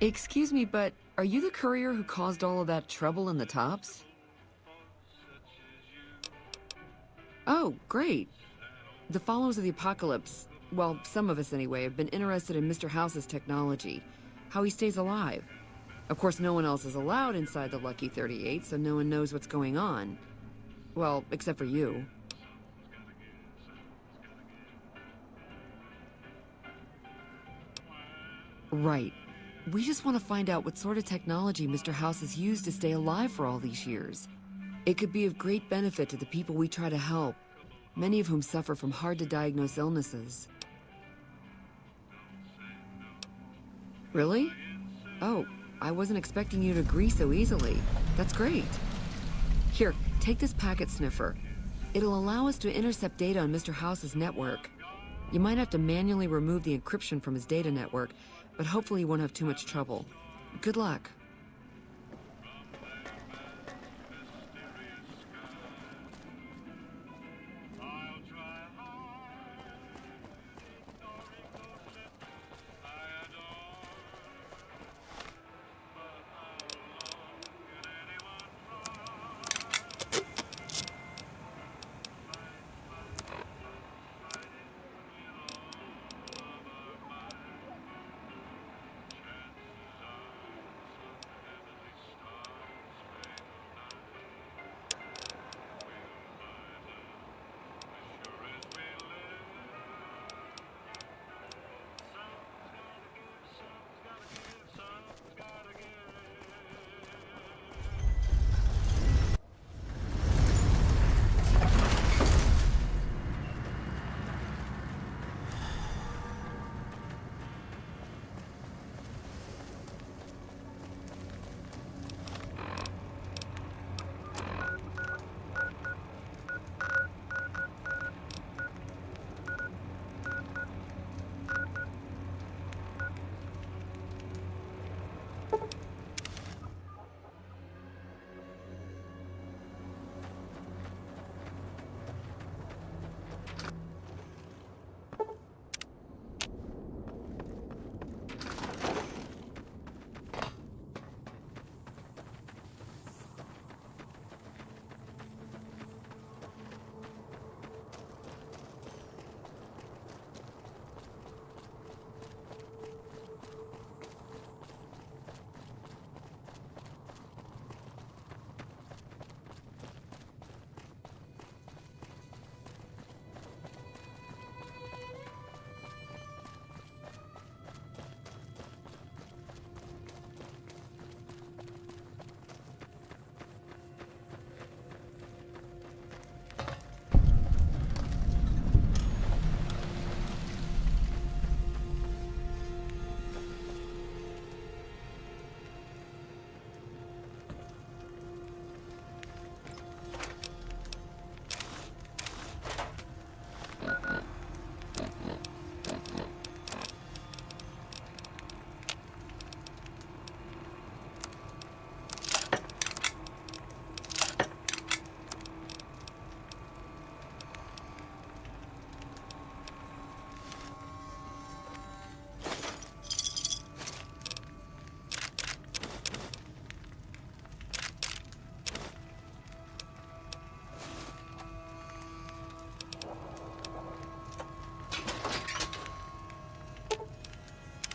Excuse me, but are you the courier who caused all of that trouble in the tops? Oh, great. The followers of the apocalypse, well, some of us anyway, have been interested in Mr. House's technology, how he stays alive. Of course, no one else is allowed inside the Lucky 38, so no one knows what's going on. Well, except for you. Right. We just want to find out what sort of technology Mr. House has used to stay alive for all these years. It could be of great benefit to the people we try to help, many of whom suffer from hard-to-diagnose illnesses. Really? Oh, I wasn't expecting you to agree so easily. That's great. Here, take this packet sniffer. It'll allow us to intercept data on Mr. House's network. You might have to manually remove the encryption from his data network, but hopefully you won't have too much trouble. Good luck.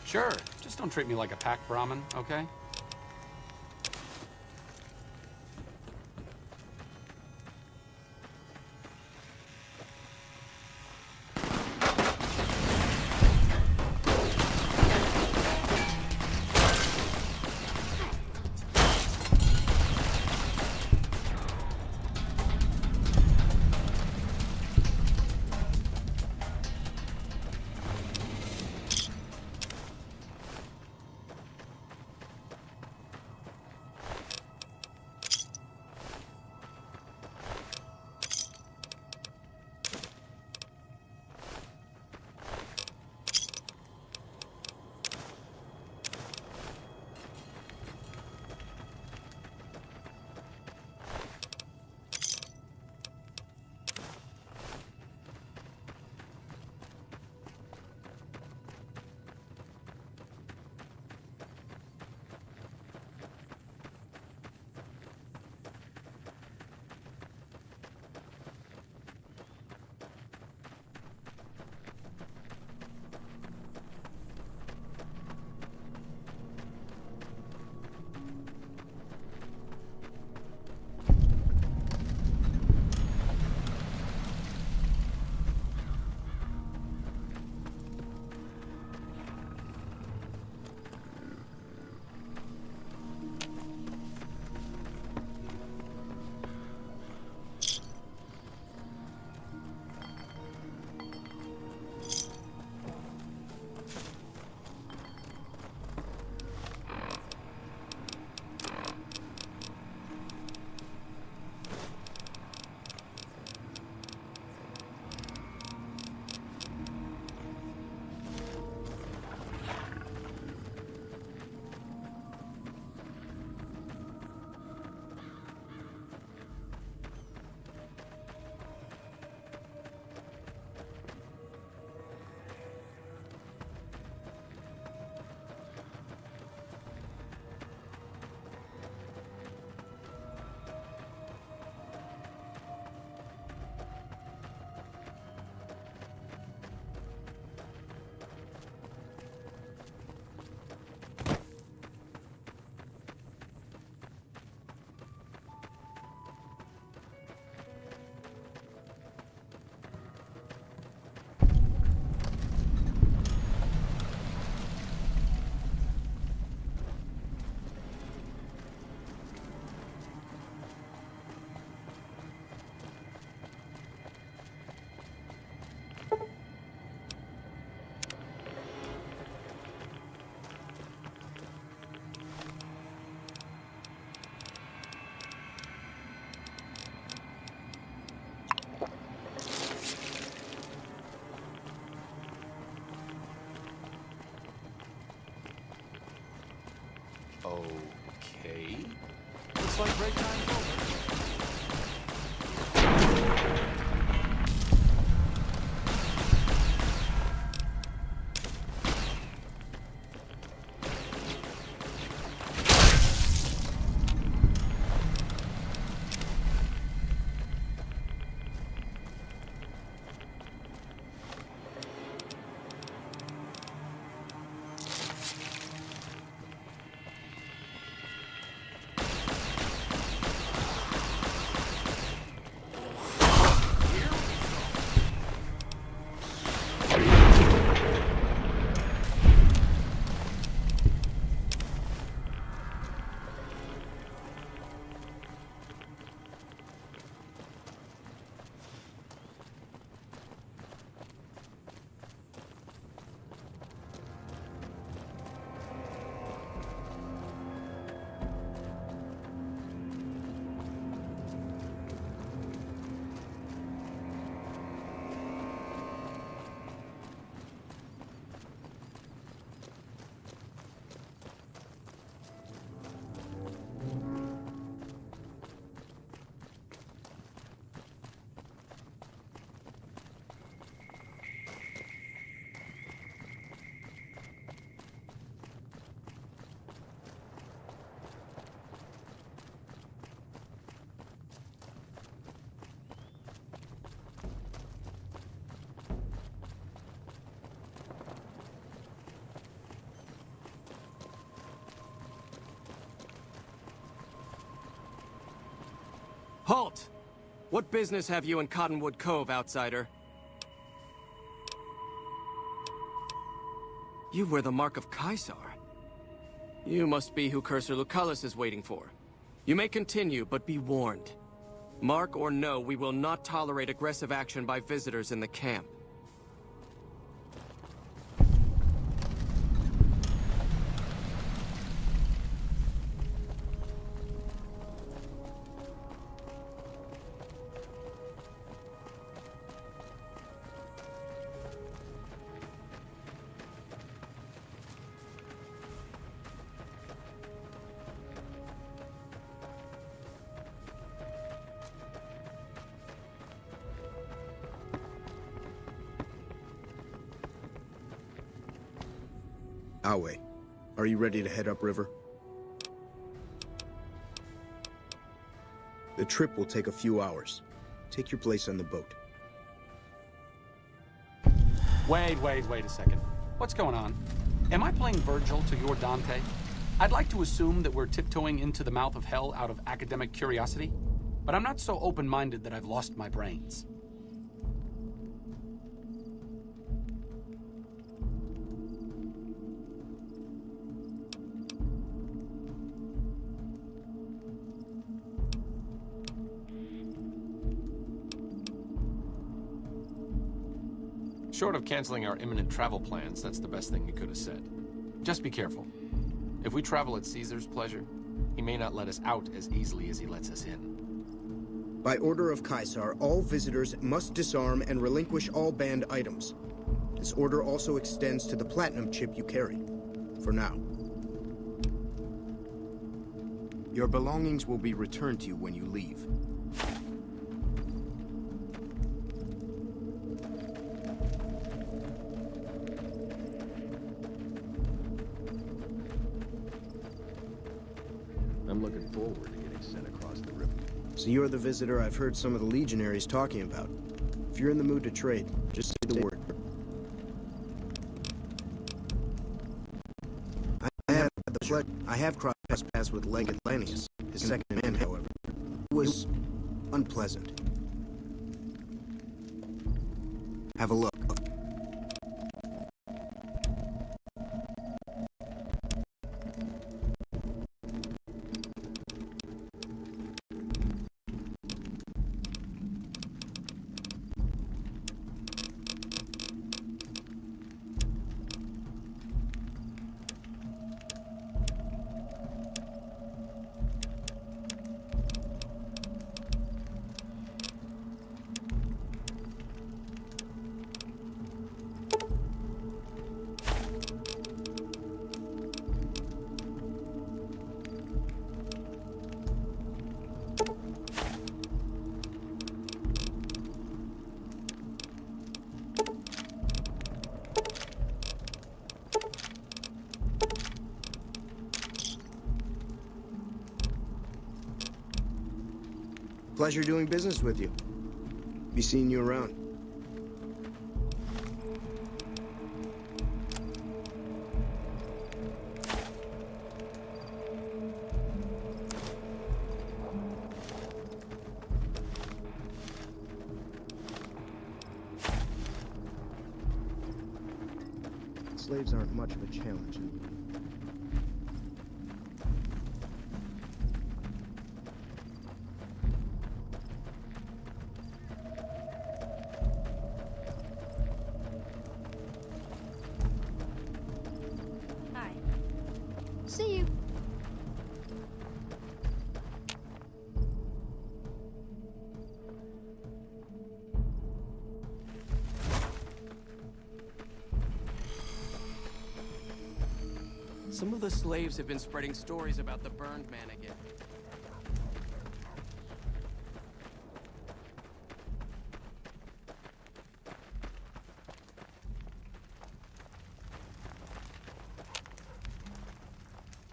Sure, just don't treat me like a pack Brahmin, okay? Halt! What business have you in Cottonwood Cove, outsider? You wear the mark of Caesar. You must be who Cursor Lucullus is waiting for. You may continue, but be warned. Mark or no, we will not tolerate aggressive action by visitors in the camp. Awe, are you ready to head upriver? The trip will take a few hours. Take your place on the boat. Wait a second. What's going on? Am I playing Virgil to your Dante? I'd like to assume that we're tiptoeing into the mouth of hell out of academic curiosity, but I'm not so open-minded that I've lost my brains. Short of canceling our imminent travel plans, that's the best thing we could have said. Just be careful. If we travel at Caesar's pleasure, he may not let us out as easily as he lets us in. By order of Caesar, all visitors must disarm and relinquish all banned items. This order also extends to the platinum chip you carry. For now. Your belongings will be returned to you when you leave. I'm looking forward to getting sent across the river. So you're the visitor I've heard some of the legionaries talking about. If you're in the mood to trade, just say the word. I have crossed paths with Legate Lanius, his second man, however. It was unpleasant. Have a look. Pleasure doing business with you. Be seeing you around. Slaves aren't much of a challenge. Hi. See you. Some of the slaves have been spreading stories about the burned man again.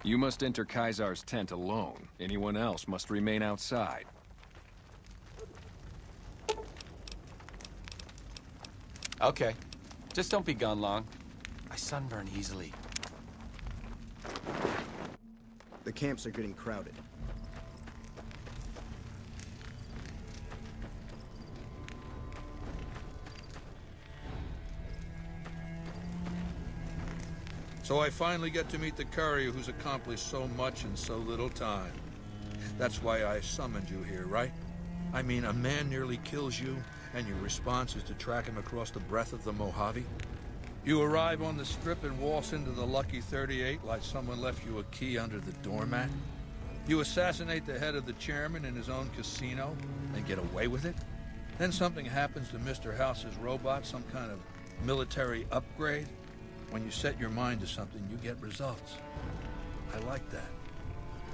You must enter Caesar's tent alone. Anyone else must remain outside. Okay. Just don't be gone long. I sunburn easily. The camps are getting crowded. So I finally get to meet the courier who's accomplished so much in so little time. That's why I summoned you here, right? I mean, a man nearly kills you, and your response is to track him across the breadth of the Mojave? You arrive on the strip and waltz into the Lucky 38 like someone left you a key under the doormat? You assassinate the head of the chairman in his own casino and get away with it? Then something happens to Mr. House's robot, some kind of military upgrade? When you set your mind to something, you get results. I like that.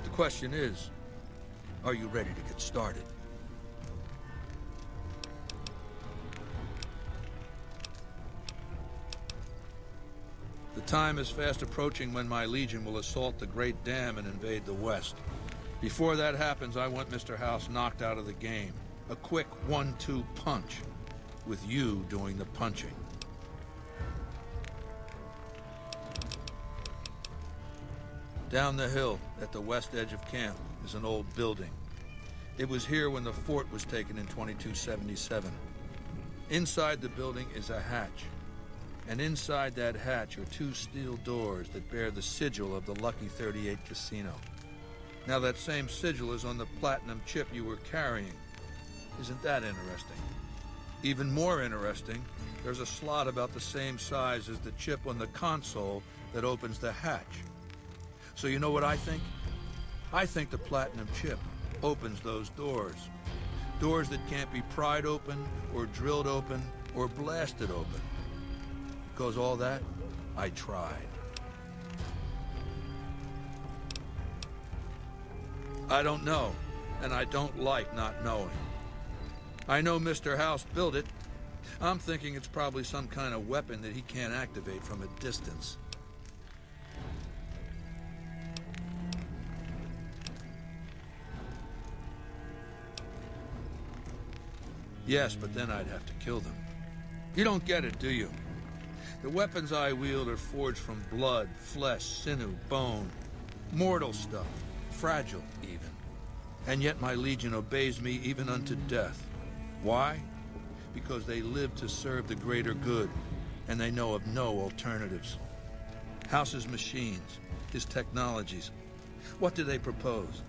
The question is, are you ready to get started? The time is fast approaching when my Legion will assault the Great Dam and invade the West. Before that happens, I want Mr. House knocked out of the game. A quick 1-2 punch, with you doing the punching. Down the hill, at the west edge of camp, is an old building. It was here when the fort was taken in 2277. Inside the building is a hatch. And inside that hatch are 2 steel doors that bear the sigil of the Lucky 38 casino. Now that same sigil is on the platinum chip you were carrying. Isn't that interesting? Even more interesting, there's a slot about the same size as the chip on the console that opens the hatch. So you know what I think? I think the platinum chip opens those doors. Doors that can't be pried open, or drilled open, or blasted open. Because all that, I tried. I don't know, and I don't like not knowing. I know Mr. House built it. I'm thinking it's probably some kind of weapon that he can't activate from a distance. Yes, but then I'd have to kill them. You don't get it, do you? The weapons I wield are forged from blood, flesh, sinew, bone. Mortal stuff. Fragile, even. And yet my Legion obeys me even unto death. Why? Because they live to serve the greater good, and they know of no alternatives. House's machines, his technologies. What do they propose?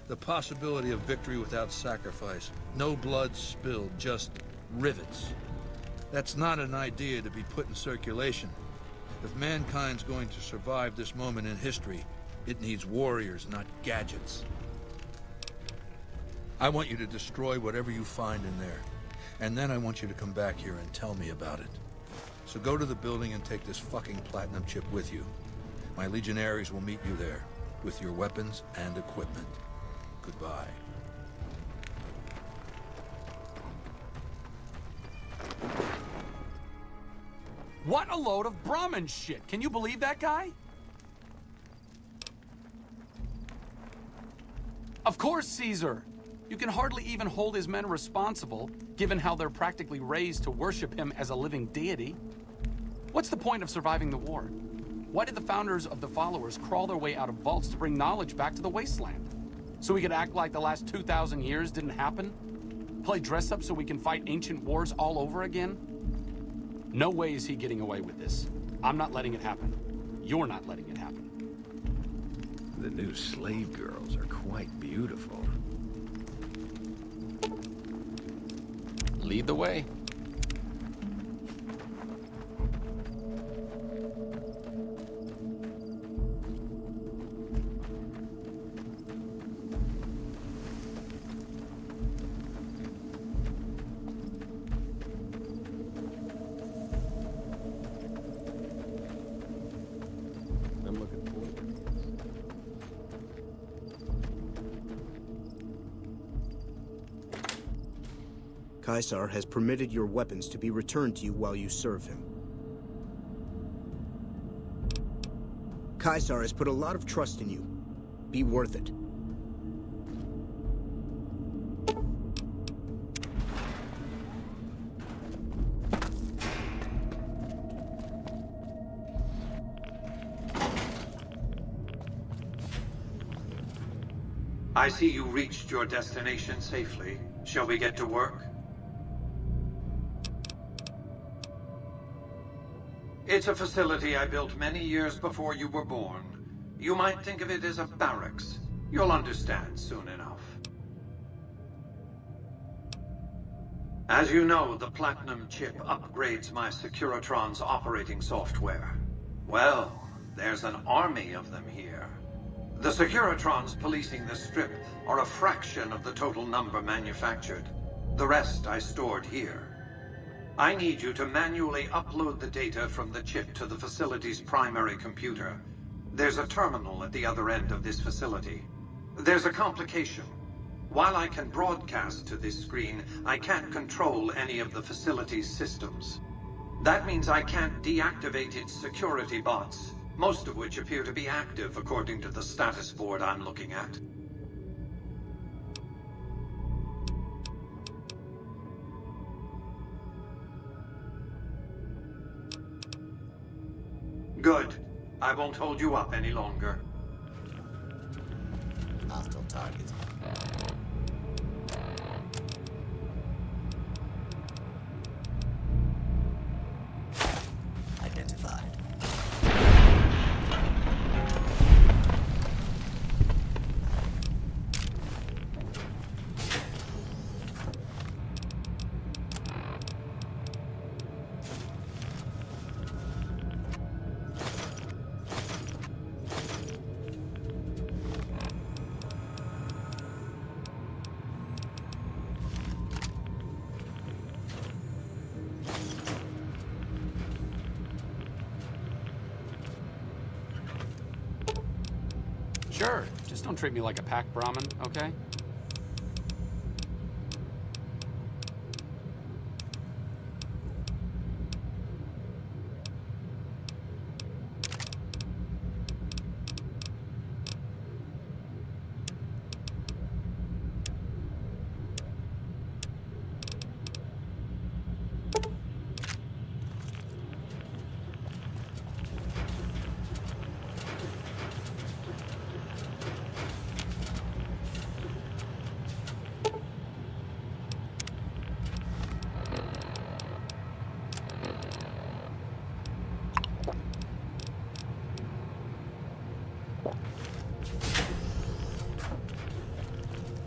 The possibility of victory without sacrifice. No blood spilled, just rivets. That's not an idea to be put in circulation. If mankind's going to survive this moment in history, it needs warriors, not gadgets. I want you to destroy whatever you find in there. And then I want you to come back here and tell me about it. So go to the building and take this fucking platinum chip with you. My legionaries will meet you there, with your weapons and equipment. Goodbye. What a load of Brahmin shit! Can you believe that guy? Of course, Caesar! You can hardly even hold his men responsible, given how they're practically raised to worship him as a living deity. What's the point of surviving the war? Why did the founders of the followers crawl their way out of vaults to bring knowledge back to the wasteland? So we could act like the last 2,000 years didn't happen? Play dress up so we can fight ancient wars all over again? No way is he getting away with this. I'm not letting it happen. You're not letting it happen. The new slave girls are quite beautiful. Lead the way. I'm looking forward to this. Caesar has permitted your weapons to be returned to you while you serve him. Caesar has put a lot of trust in you. Be worth it. I see you reached your destination safely. Shall we get to work? It's a facility I built many years before you were born. You might think of it as a barracks. You'll understand soon enough. As you know, the Platinum chip upgrades my Securitron's operating software. Well, there's an army of them here. The Securitrons policing the strip are a fraction of the total number manufactured. The rest I stored here. I need you to manually upload the data from the chip to the facility's primary computer. There's a terminal at the other end of this facility. There's a complication. While I can broadcast to this screen, I can't control any of the facility's systems. That means I can't deactivate its security bots, most of which appear to be active according to the status board I'm looking at. Good. I won't hold you up any longer. Hostile target. Identified. Sure, just don't treat me like a pack Brahmin, okay?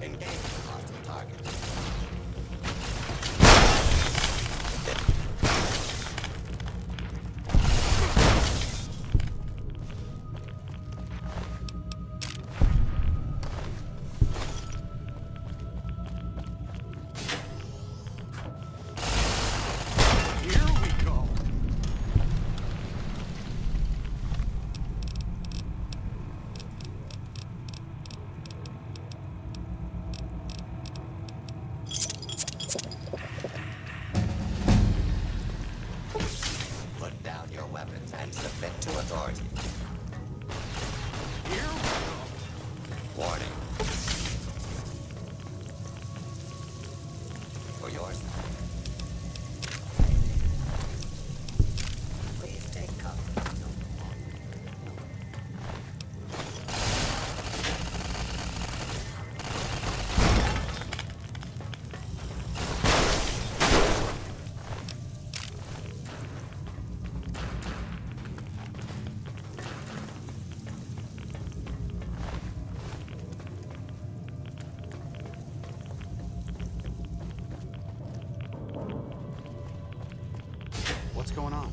Engage the hostile target. Here we go. Put down your weapons and submit to authority. Here we go. Warning. For your side. Please take cover. What's going on?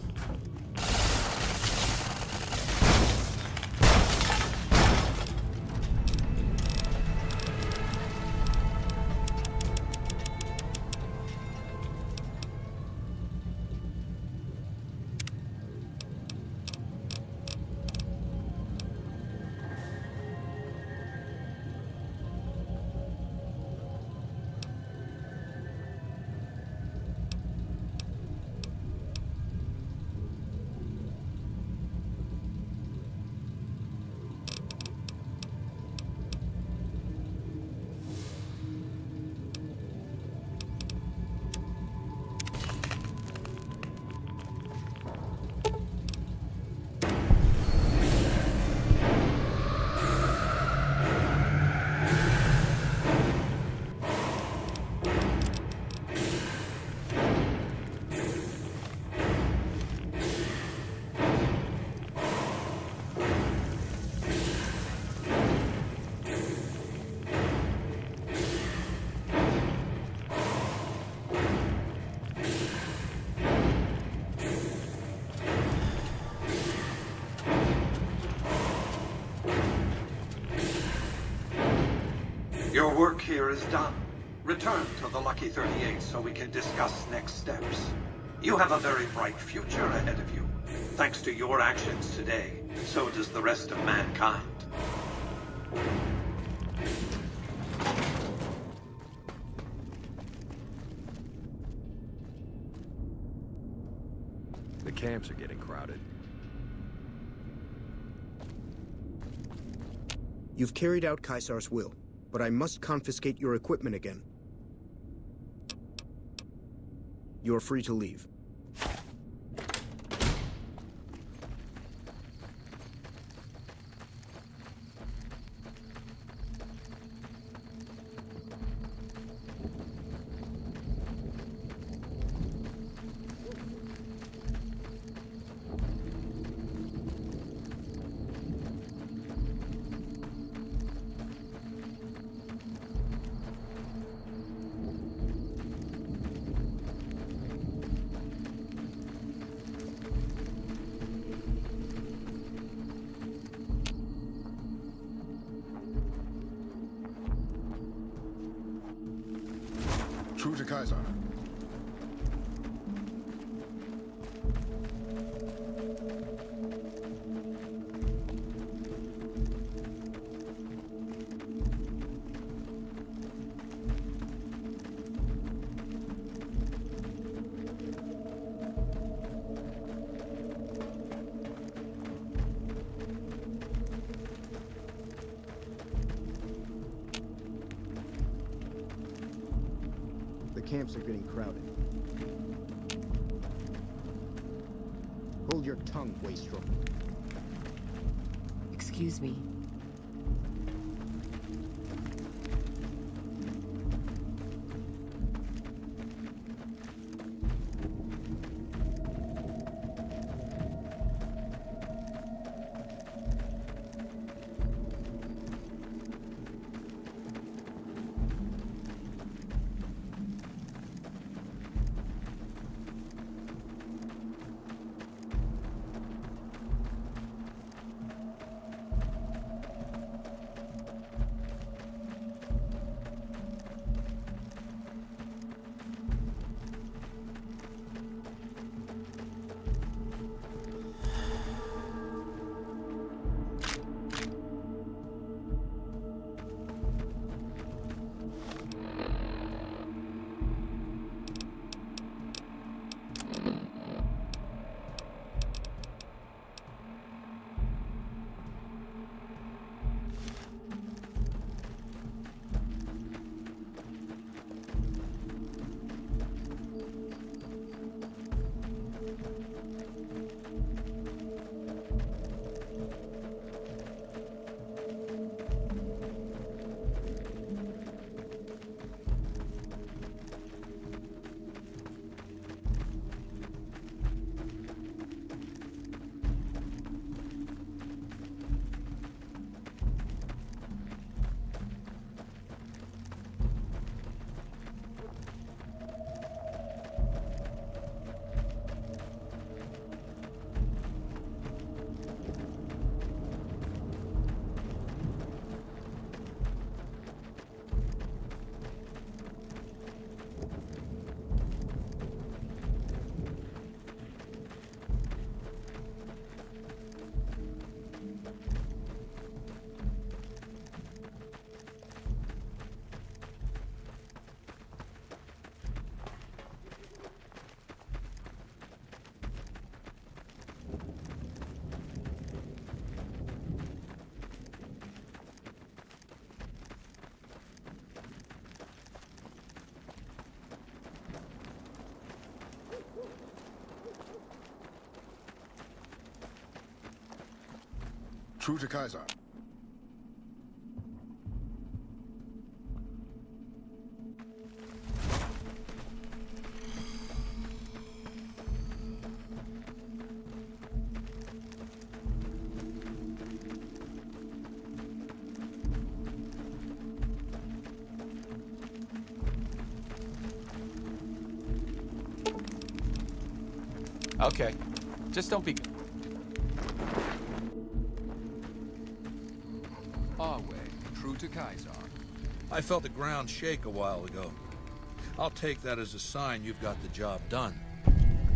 Your work here is done. Return to the Lucky 38 so we can discuss next steps. You have a very bright future ahead of you. Thanks to your actions today, so does the rest of mankind. The camps are getting crowded. You've carried out Caesar's will, but I must confiscate your equipment again. You're free to leave. True to Kaiser. The camps are getting crowded. Hold your tongue, wastrel. Excuse me. True to Kaiser. Okay. Just don't be... Our way, true to Kaiser. I felt the ground shake a while ago. I'll take that as a sign you've got the job done.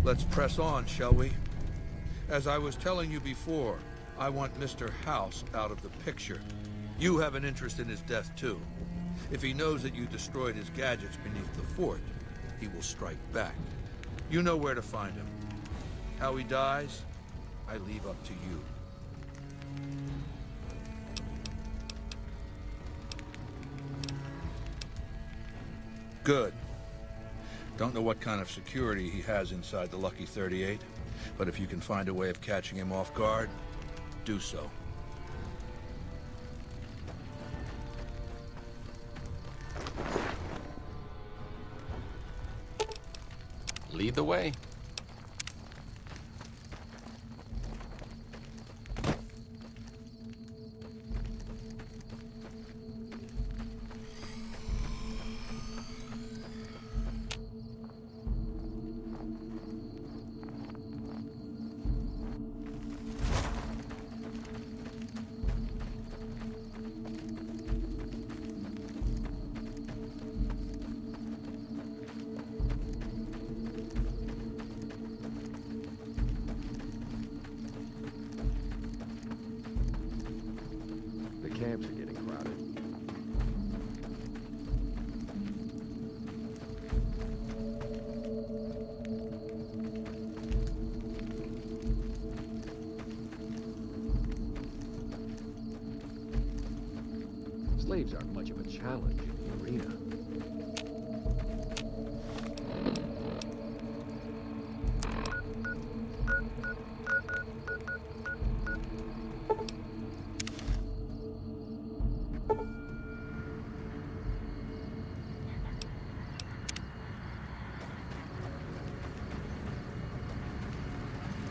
Let's press on, shall we? As I was telling you before, I want Mr. House out of the picture. You have an interest in his death, too. If he knows that you destroyed his gadgets beneath the fort, he will strike back. You know where to find him. How he dies, I leave up to you. Good. Don't know what kind of security he has inside the Lucky 38, but if you can find a way of catching him off guard, do so. Lead the way. The camps are getting crowded. Slaves aren't much of a challenge in the arena.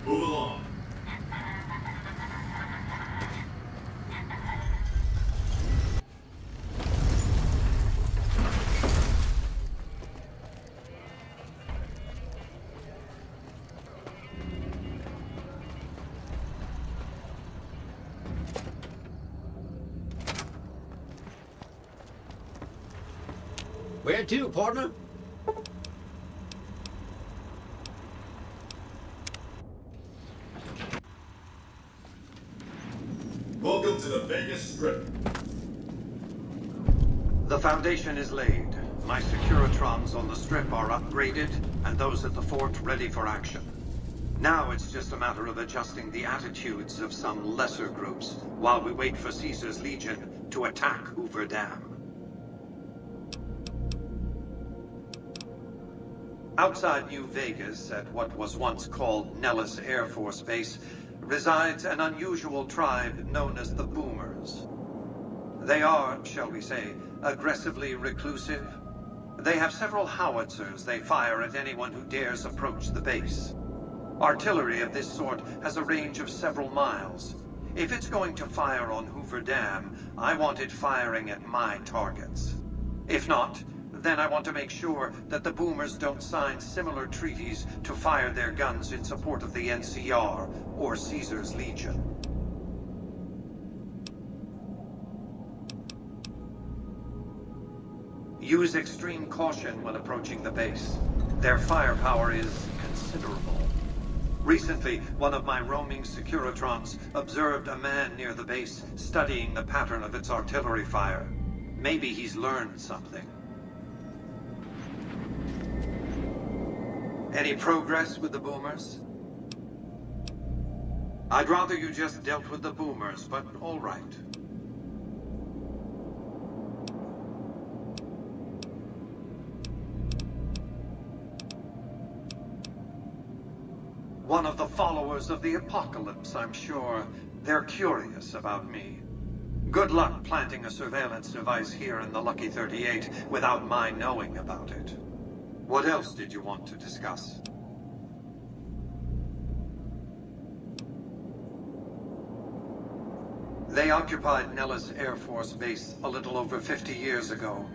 Move along. Where to, partner? Welcome to the Vegas Strip. The foundation is laid. My Securitrons on the Strip are upgraded, and those at the fort ready for action. Now it's just a matter of adjusting the attitudes of some lesser groups while we wait for Caesar's Legion to attack Hoover Dam. Outside New Vegas, at what was once called Nellis Air Force Base, resides an unusual tribe known as the Boomers. They are, shall we say, aggressively reclusive. They have several howitzers they fire at anyone who dares approach the base. Artillery of this sort has a range of several miles. If it's going to fire on Hoover Dam, I want it firing at my targets. If not, then I want to make sure that the Boomers don't sign similar treaties to fire their guns in support of the NCR or Caesar's Legion. Use extreme caution when approaching the base. Their firepower is considerable. Recently, one of my roaming Securitrons observed a man near the base studying the pattern of its artillery fire. Maybe he's learned something. Any progress with the Boomers? I'd rather you just dealt with the Boomers, but all right. One of the followers of the apocalypse, I'm sure. They're curious about me. Good luck planting a surveillance device here in the Lucky 38 without my knowing about it. What else did you want to discuss? They occupied Nellis Air Force Base a little over 50 years ago.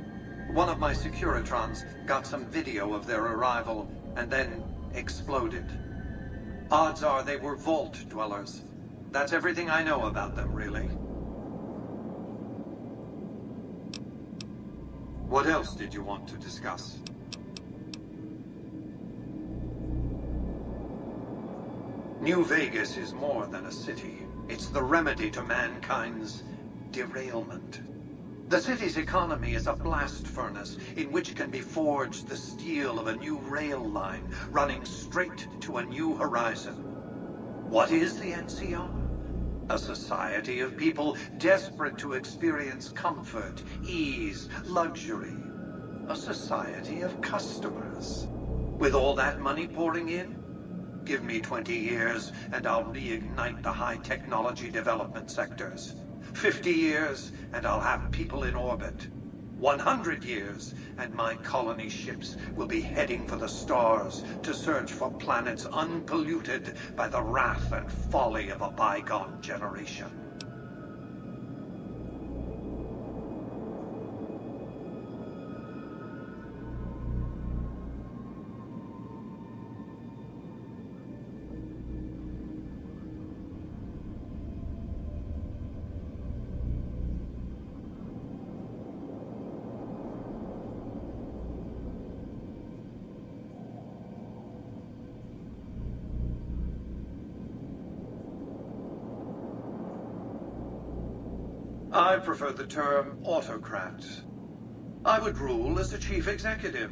One of my Securitrons got some video of their arrival and then exploded. Odds are they were vault dwellers. That's everything I know about them, really. What else did you want to discuss? New Vegas is more than a city. It's the remedy to mankind's derailment. The city's economy is a blast furnace in which can be forged the steel of a new rail line running straight to a new horizon. What is the NCR? A society of people desperate to experience comfort, ease, luxury. A society of customers. With all that money pouring in, give me 20 years and I'll reignite the high technology development sectors. 50 years and I'll have people in orbit. 100 years and my colony ships will be heading for the stars to search for planets unpolluted by the wrath and folly of a bygone generation. I prefer the term autocrat. I would rule as a chief executive.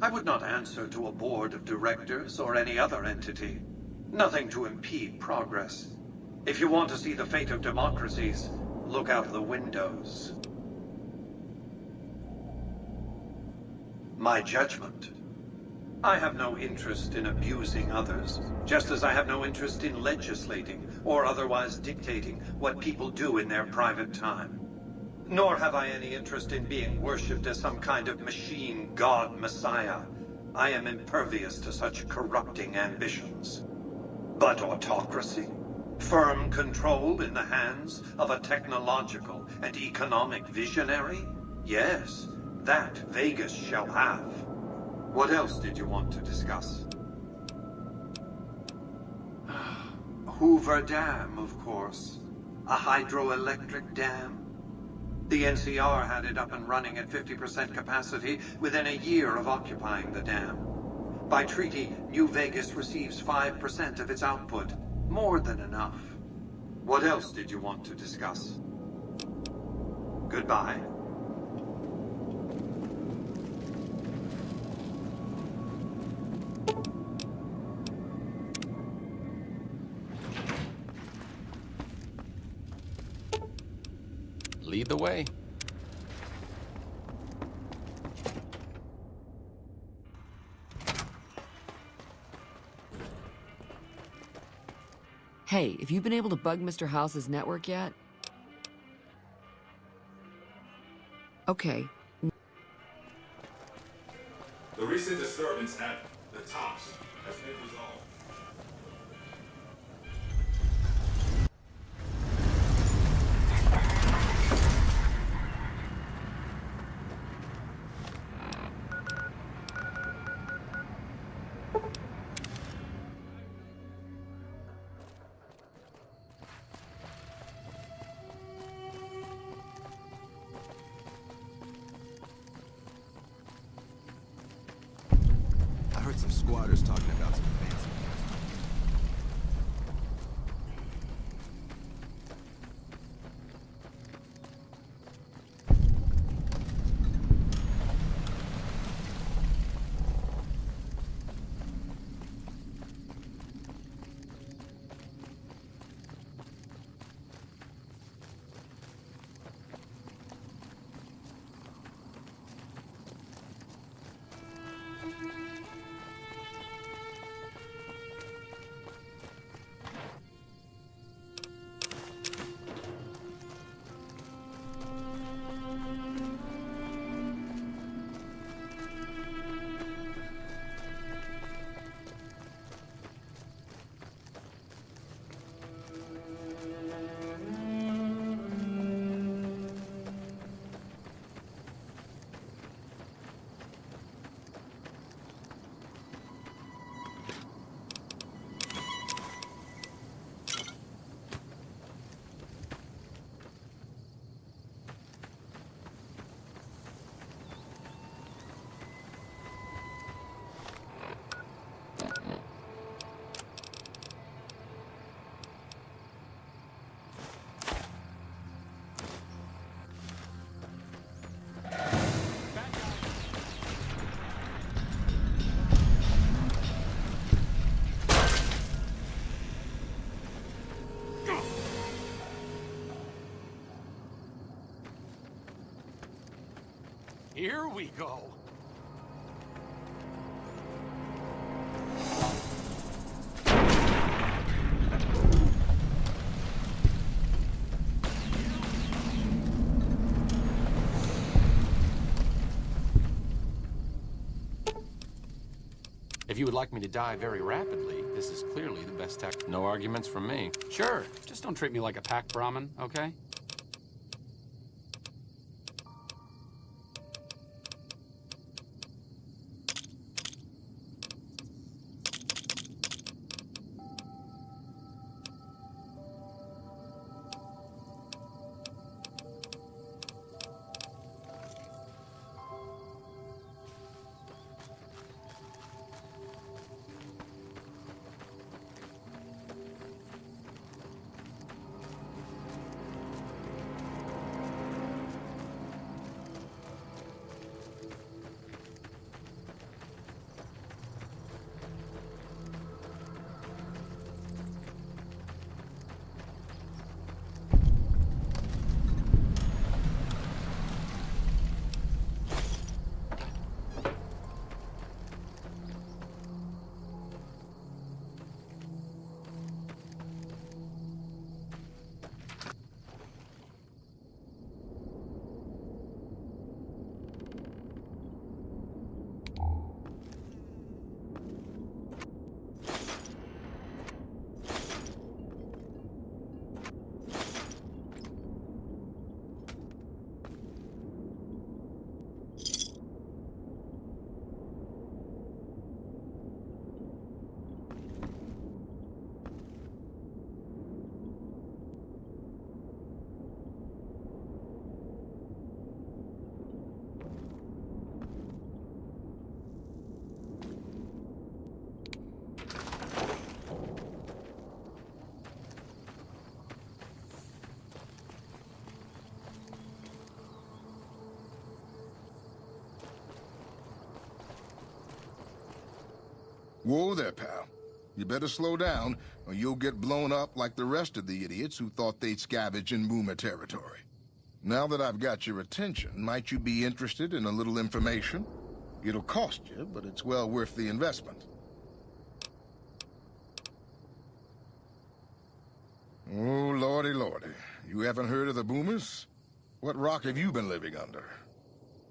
I would not answer to a board of directors or any other entity. Nothing to impede progress. If you want to see the fate of democracies, look out the windows. My judgment. I have no interest in abusing others, just as I have no interest in legislating or otherwise dictating what people do in their private time. Nor have I any interest in being worshipped as some kind of machine god messiah. I am impervious to such corrupting ambitions. But autocracy? Firm control in the hands of a technological and economic visionary? Yes, that Vegas shall have. What else did you want to discuss? Hoover Dam, of course. A hydroelectric dam. The NCR had it up and running at 50% capacity within a year of occupying the dam. By treaty, New Vegas receives 5% of its output. More than enough. What else did you want to discuss? Goodbye. Lead the way. Hey, have you been able to bug Mr. House's network yet? Okay. The recent disturbance at the Tops has been resolved. I heard some squatters talking about some fancy Here we go. If you would like me to die very rapidly, this is clearly the best tech. No arguments from me. Sure, just don't treat me like a pack Brahmin, okay? Whoa there, pal. You better slow down, or you'll get blown up like the rest of the idiots who thought they'd scavenge in Boomer territory. Now that I've got your attention, might you be interested in a little information? It'll cost you, but it's well worth the investment. Oh, lordy, lordy. You haven't heard of the Boomers? What rock have you been living under?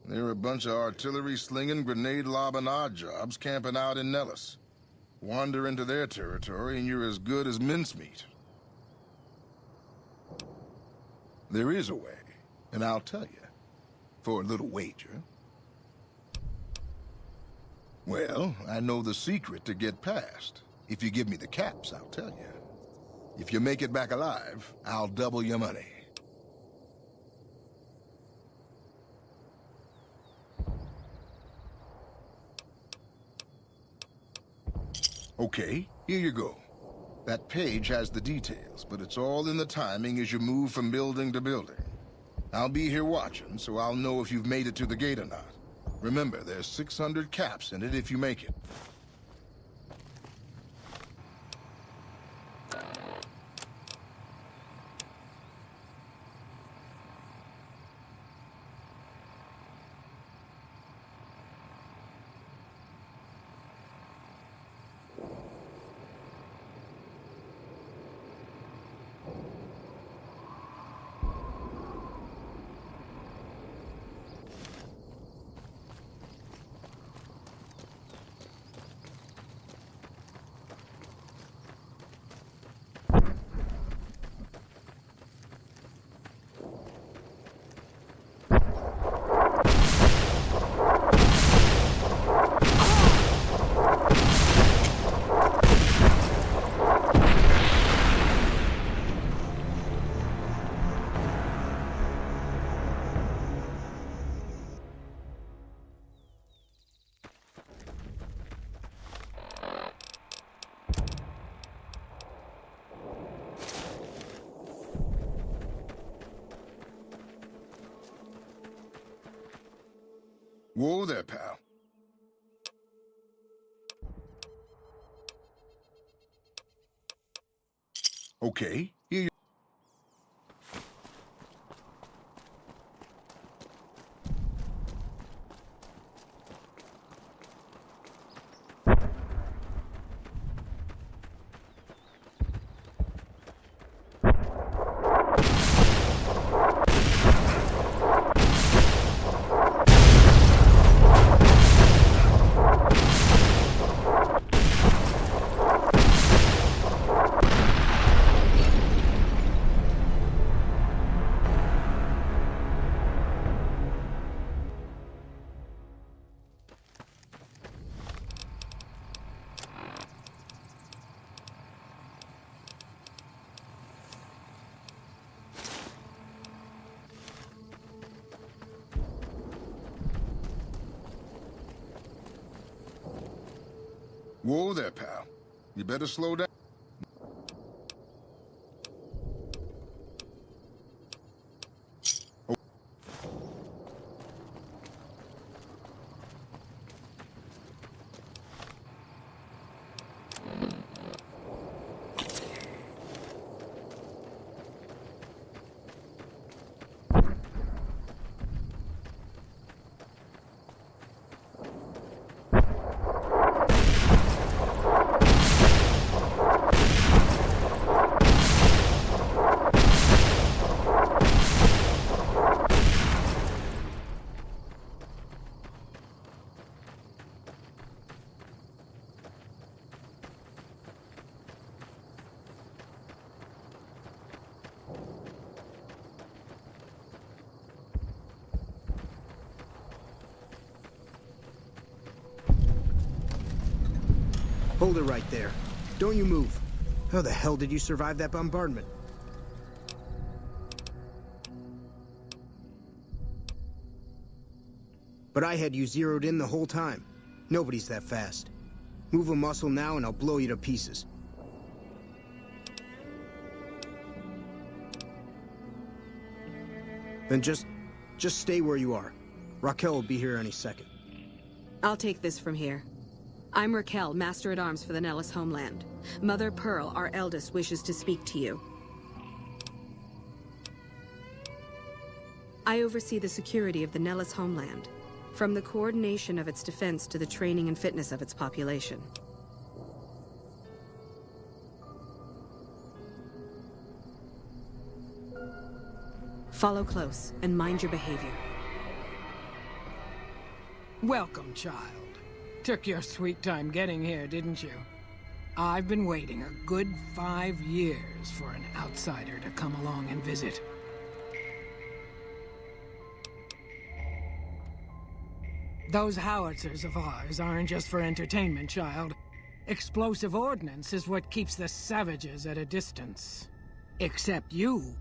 They're a bunch of artillery-slinging, grenade-lobbing odd jobs camping out in Nellis. Wander into their territory and you're as good as mincemeat. There is a way, and I'll tell you. For a little wager. Well, I know the secret to get past. If you give me the caps, I'll tell you. If you make it back alive, I'll double your money. Okay, here you go. That page has the details, but it's all in the timing as you move from building to building. I'll be here watching, so I'll know if you've made it to the gate or not. Remember, there's 600 caps in it if you make it. Whoa there, pal. Okay, here you... Whoa there, pal. You better slow down. Hold it right there. Don't you move. How the hell did you survive that bombardment? But I had you zeroed in the whole time. Nobody's that fast. Move a muscle now and I'll blow you to pieces. Then just stay where you are. Raquel will be here any second. I'll take this from here. I'm Raquel, Master-at-Arms for the Nellis homeland. Mother Pearl, our eldest, wishes to speak to you. I oversee the security of the Nellis homeland, from the coordination of its defense to the training and fitness of its population. Follow close and mind your behavior. Welcome, child. Took your sweet time getting here, didn't you? I've been waiting a good 5 years for an outsider to come along and visit. Those howitzers of ours aren't just for entertainment, child. Explosive ordnance is what keeps the savages at a distance. Except you.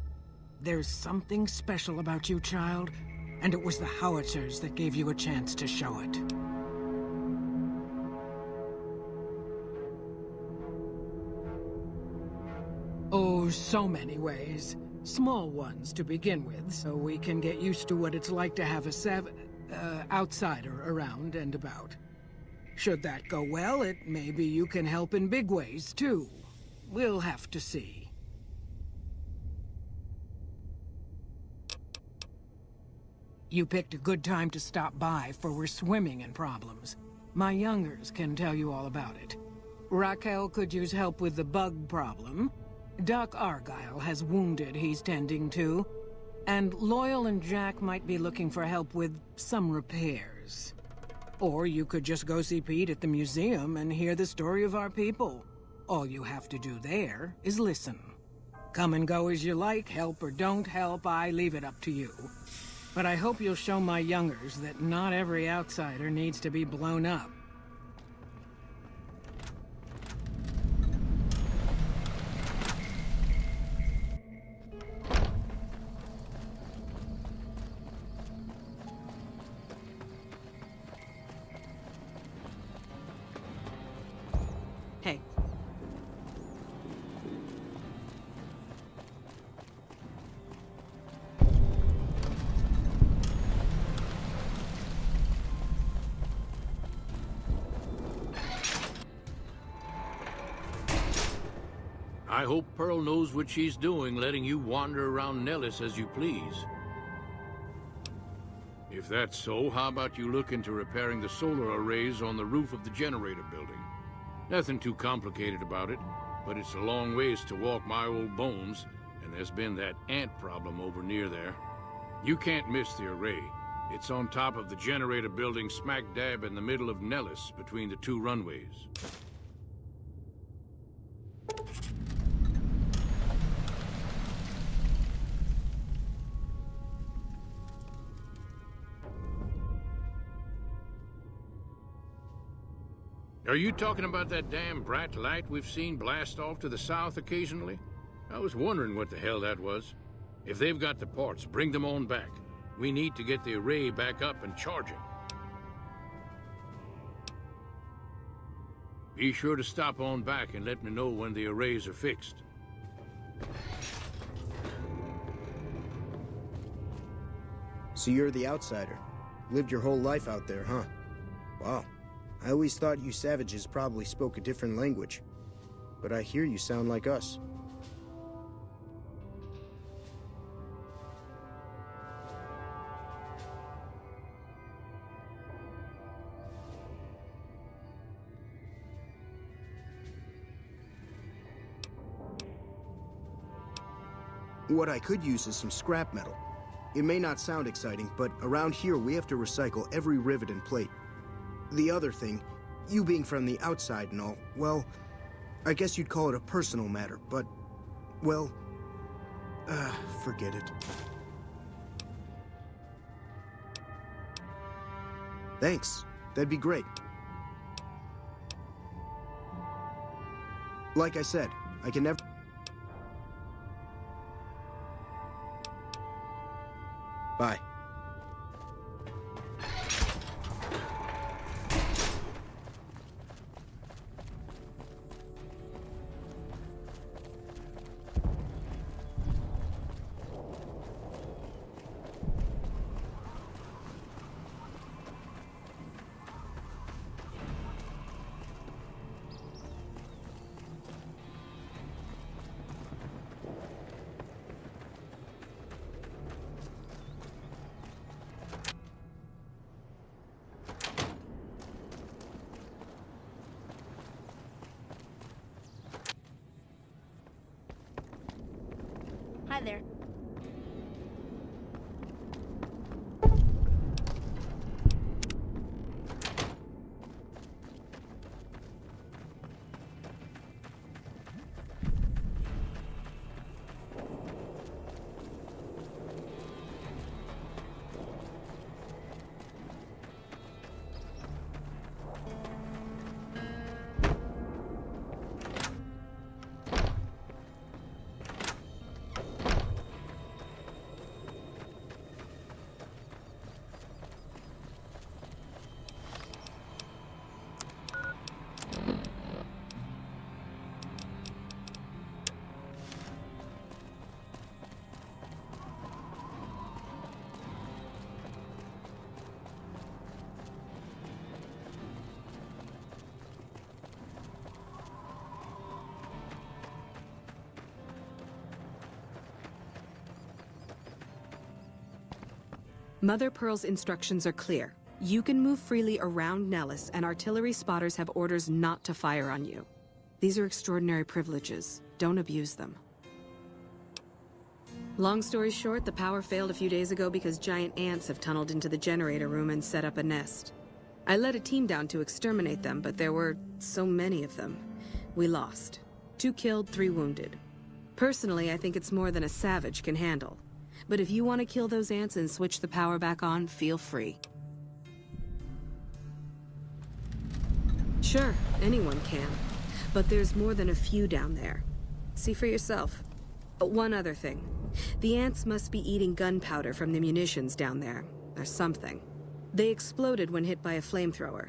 There's something special about you, child, and it was the howitzers that gave you a chance to show it. Oh, so many ways. Small ones to begin with, so we can get used to what it's like to have a outsider around and about. Should that go well, maybe you can help in big ways, too. We'll have to see. You picked a good time to stop by, for we're swimming in problems. My youngers can tell you all about it. Raquel could use help with the bug problem. Doc Argyle has wounded he's tending to. And Loyal and Jack might be looking for help with some repairs. Or you could just go see Pete at the museum and hear the story of our people. All you have to do there is listen. Come and go as you like, help or don't help, I leave it up to you. But I hope you'll show my youngers that not every outsider needs to be blown up. Hey. I hope Pearl knows what she's doing, letting you wander around Nellis as you please. If that's so, how about you look into repairing the solar arrays on the roof of the generator building? Nothing too complicated about it, but it's a long ways to walk my old bones, and there's been that ant problem over near there. You can't miss the array. It's on top of the generator building smack dab in the middle of Nellis, between the two runways. Are you talking about that damn bright light we've seen blast off to the south occasionally? I was wondering what the hell that was. If they've got the parts, bring them on back. We need to get the array back up and charging. Be sure to stop on back and let me know when the arrays are fixed. So you're the outsider. Lived your whole life out there, huh? Wow. I always thought you savages probably spoke a different language. But I hear you sound like us. What I could use is some scrap metal. It may not sound exciting, but around here we have to recycle every rivet and plate. The other thing, you being from the outside and all, well, I guess you'd call it a personal matter, but, well, forget it. Thanks. That'd be great. Like I said, I can never... Bye. Hi there. Mother Pearl's instructions are clear. You can move freely around Nellis, and artillery spotters have orders not to fire on you. These are extraordinary privileges. Don't abuse them. Long story short, the power failed a few days ago because giant ants have tunneled into the generator room and set up a nest. I led a team down to exterminate them, but there were so many of them. We lost. 2 killed, 3 wounded. Personally, I think it's more than a savage can handle. But if you want to kill those ants and switch the power back on, feel free. Sure, anyone can. But there's more than a few down there. See for yourself. One other thing. The ants must be eating gunpowder from the munitions down there, or something. They exploded when hit by a flamethrower.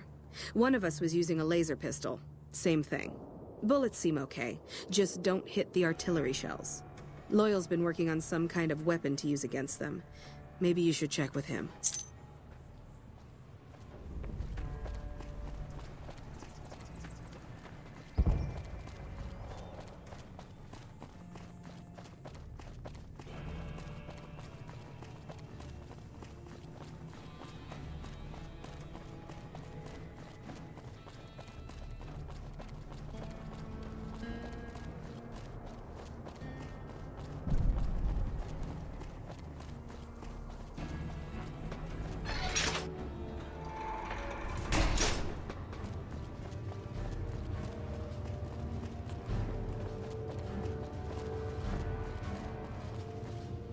One of us was using a laser pistol. Same thing. Bullets seem okay, just don't hit the artillery shells. Loyal's been working on some kind of weapon to use against them. Maybe you should check with him.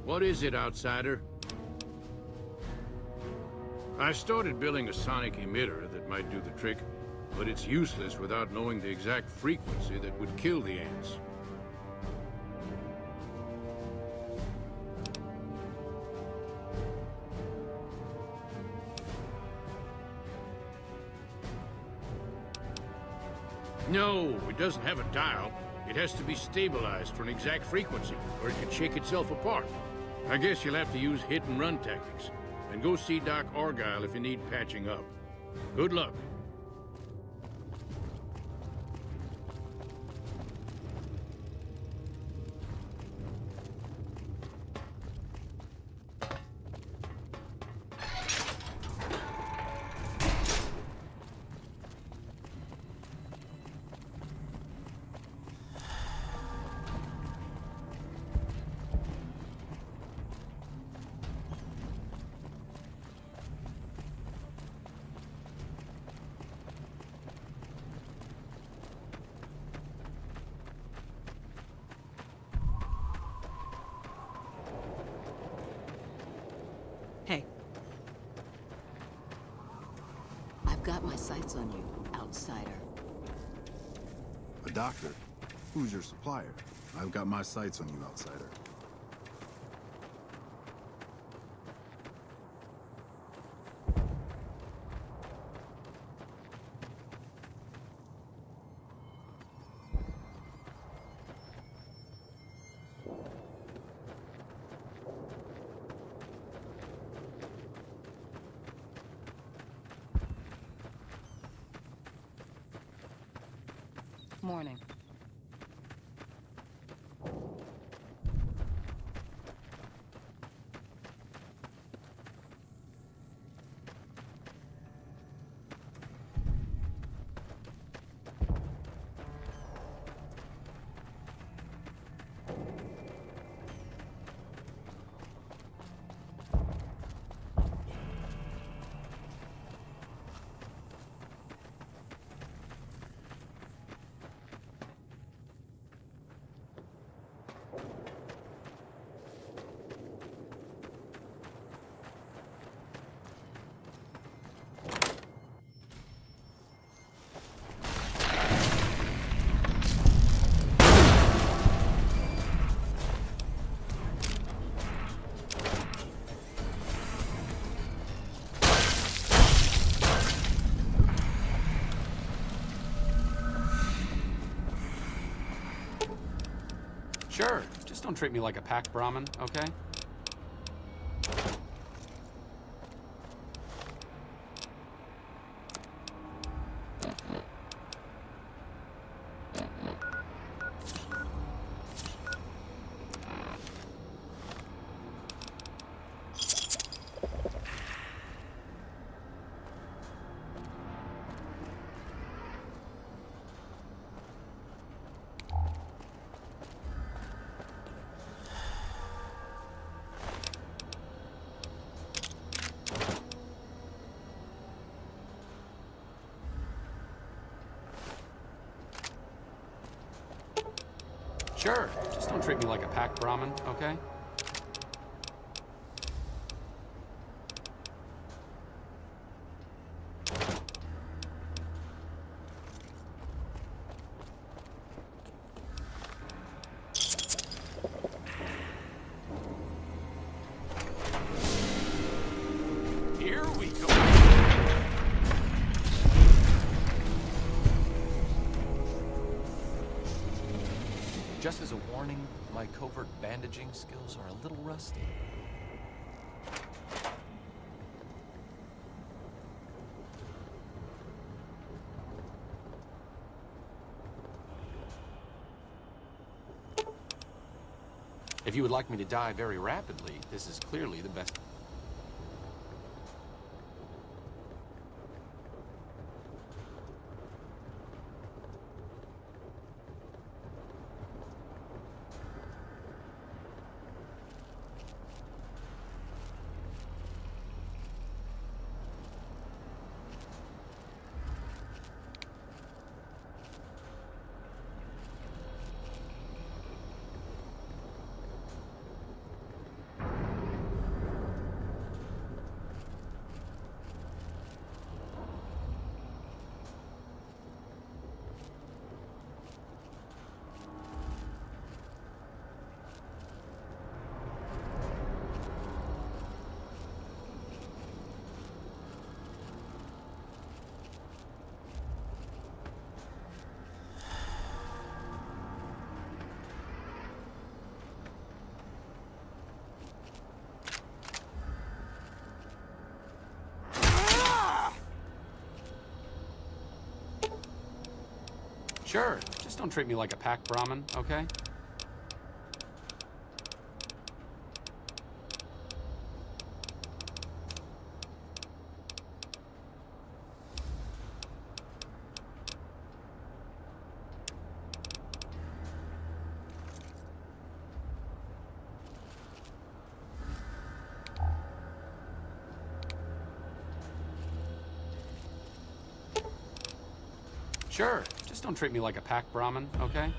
What is it, outsider? I started building a sonic emitter that might do the trick, but it's useless without knowing the exact frequency that would kill the ants. No, it doesn't have a dial. It has to be stabilized for an exact frequency, or it could shake itself apart. I guess you'll have to use hit-and-run tactics. And go see Doc Argyle if you need patching up. Good luck. Hey. I've got my sights on you, outsider. A doctor? Who's your supplier? I've got my sights on you, outsider. Morning. Sure, just don't treat me like a pack Brahmin, okay? Sure, just don't treat me like a pack Brahmin, okay? Here we go. Just as a warning, my covert bandaging skills are a little rusty. If you would like me to die very rapidly, this is clearly the best. Sure, just don't treat me like a pack Brahmin, okay? Sure, just don't treat me like a pack Brahmin, okay?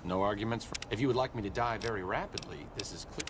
No arguments for... If you would like me to die very rapidly, this is clear.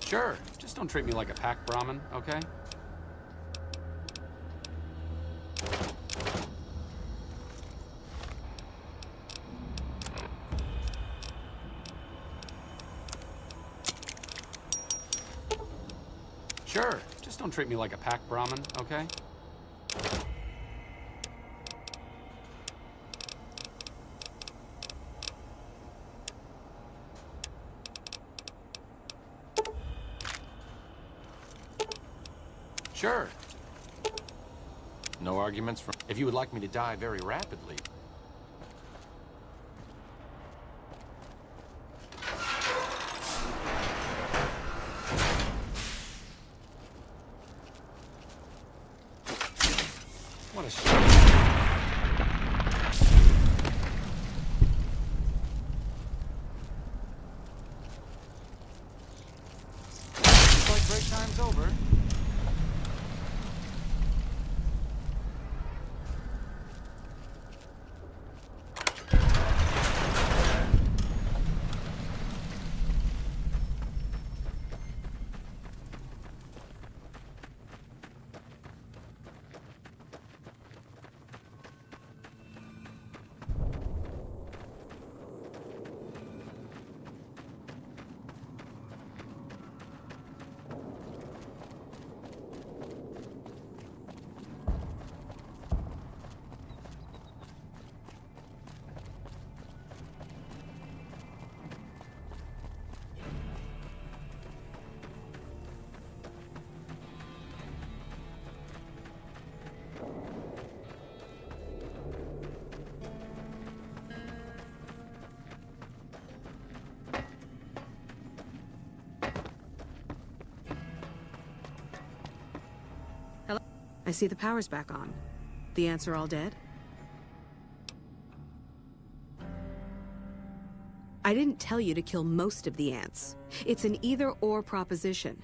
Sure, just don't treat me like a pack Brahmin, okay? Sure, just don't treat me like a pack Brahmin, okay? Sure. No arguments from... If you would like me to die very rapidly... What a shame. Looks like break time's over. Hello? I see the power's back on. The ants are all dead? I didn't tell you to kill most of the ants. It's an either-or proposition.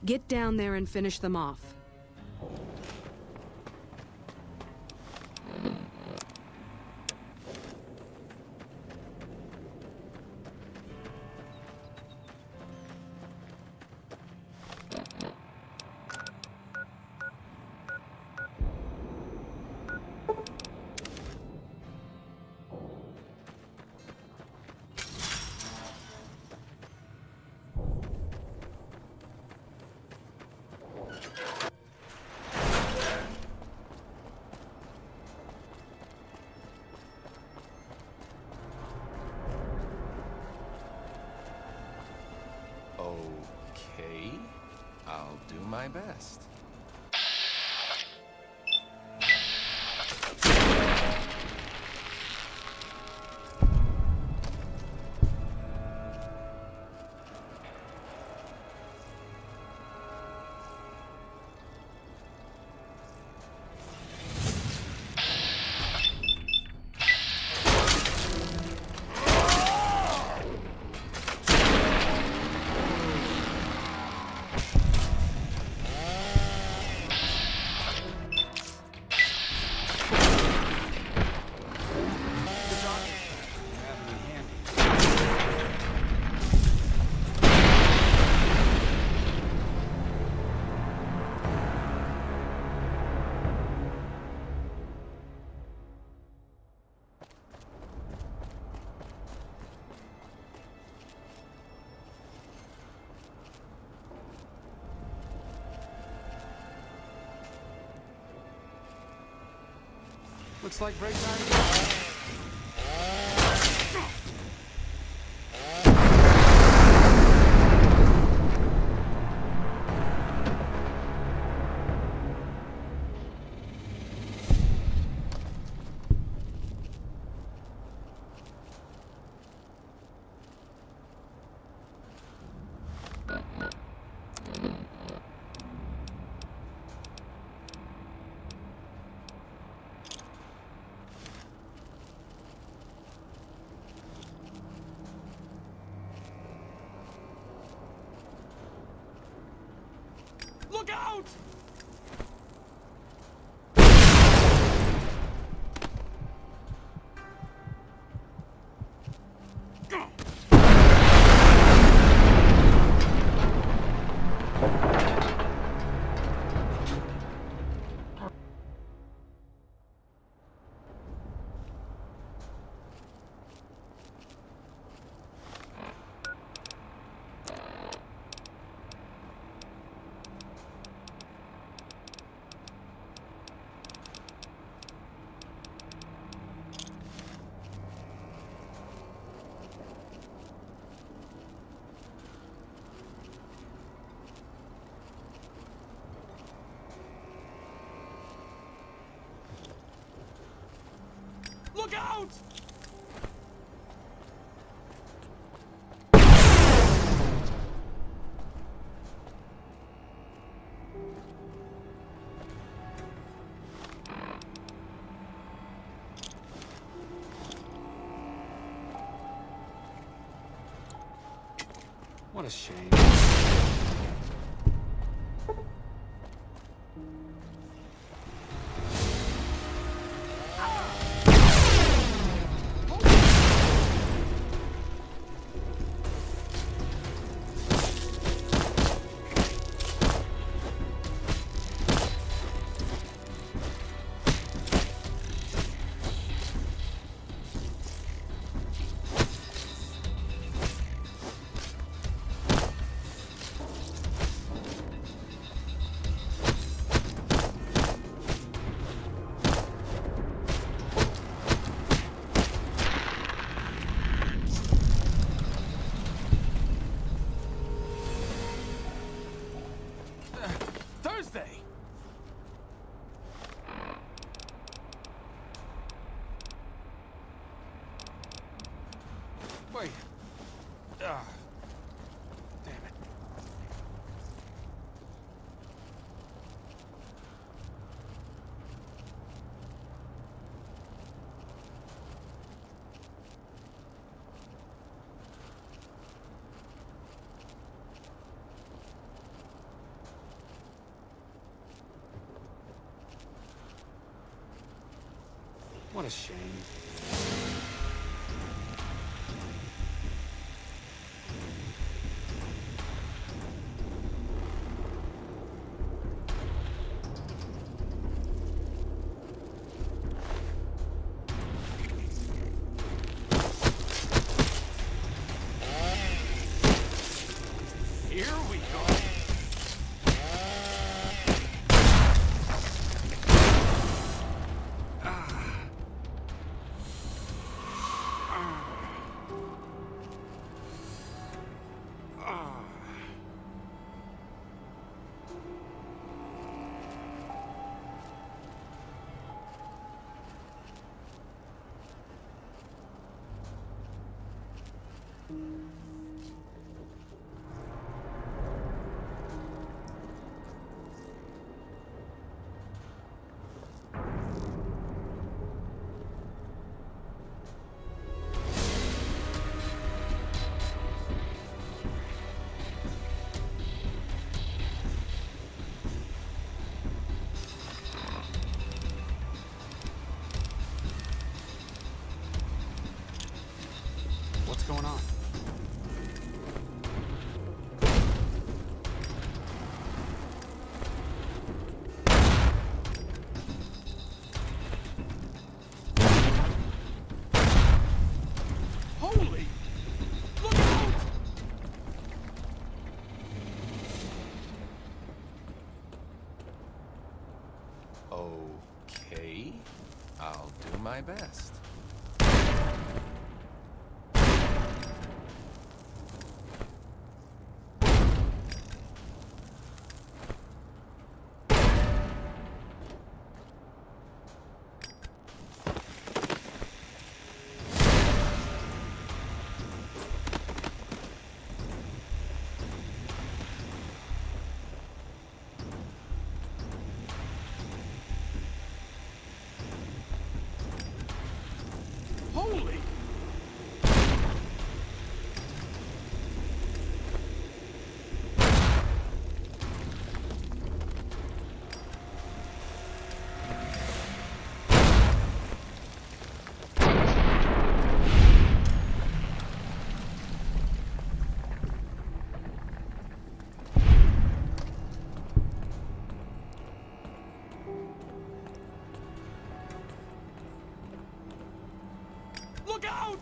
Get down there and finish them off. my best. Looks like break time. Look out! Look out! What a shame. Thursday! Wait. Damn it. What a shame. Here we go. What's going on? Holy! Look out! Okay. I'll do my best. Holy! Look out!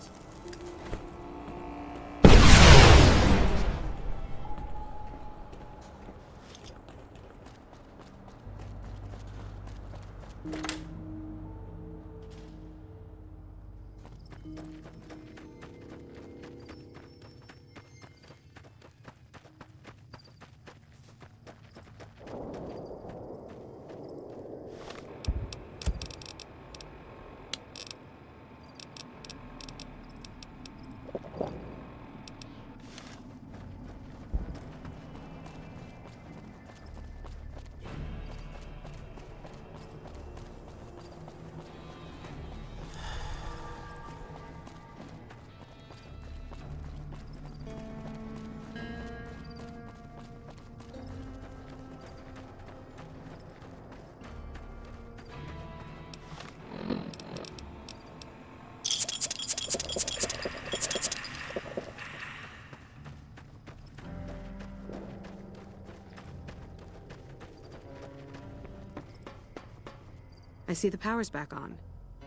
I see the power's back on.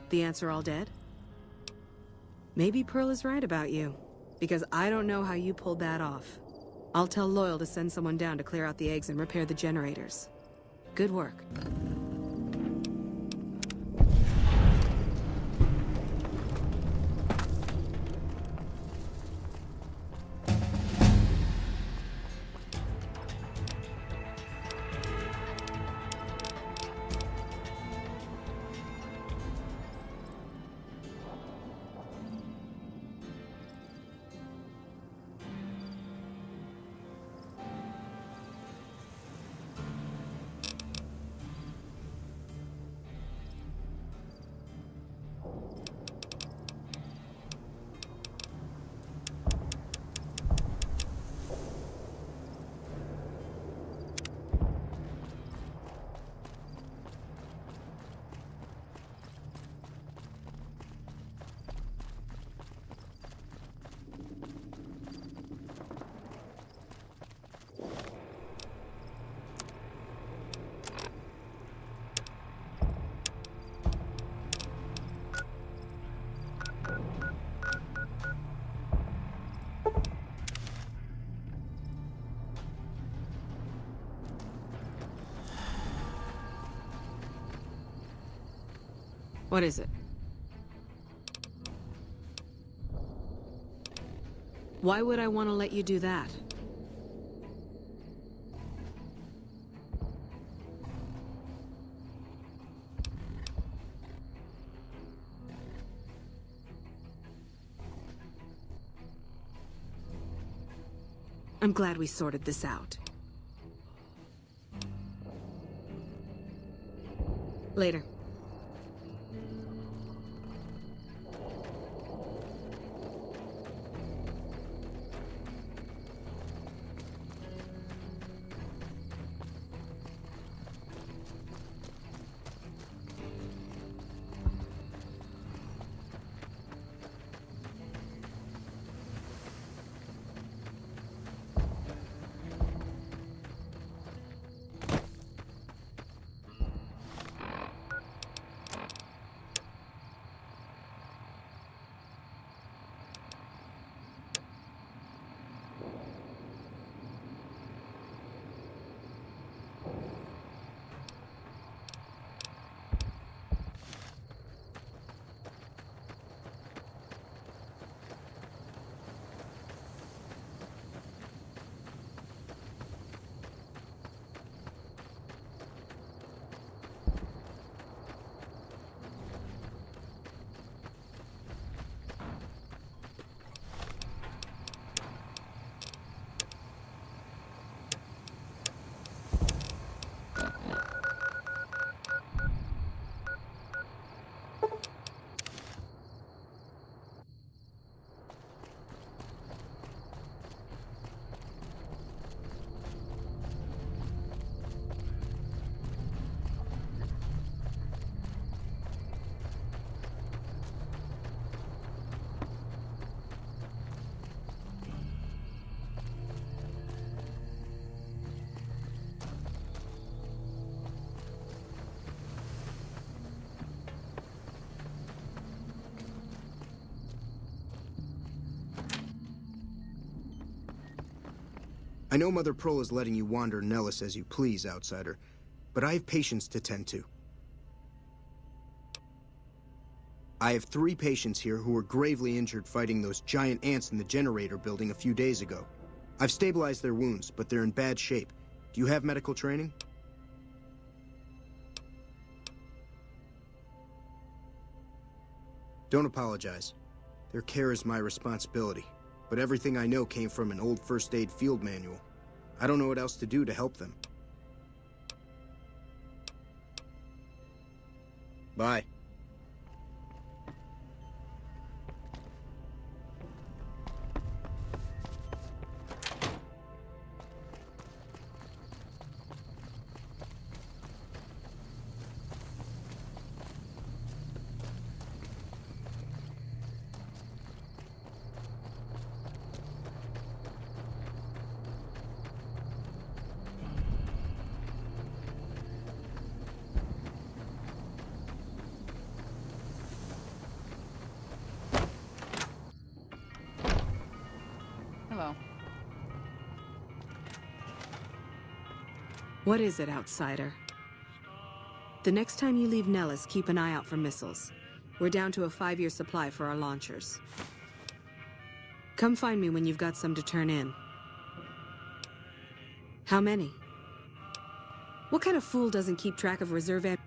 The ants are all dead? Maybe Pearl is right about you, because I don't know how you pulled that off. I'll tell Loyal to send someone down to clear out the eggs and repair the generators. Good work. What is it? Why would I want to let you do that? I'm glad we sorted this out. Later. I know Mother Pearl is letting you wander Nellis as you please, outsider, but I have patients to tend to. I have 3 patients here who were gravely injured fighting those giant ants in the generator building a few days ago. I've stabilized their wounds, but they're in bad shape. Do you have medical training? Don't apologize. Their care is my responsibility, but everything I know came from an old first aid field manual. I don't know what else to do to help them. Bye. Hello. What is it, outsider? The next time you leave Nellis, keep an eye out for missiles. We're down to a 5-year supply for our launchers. Come find me when you've got some to turn in. How many? What kind of fool doesn't keep track of reserve am-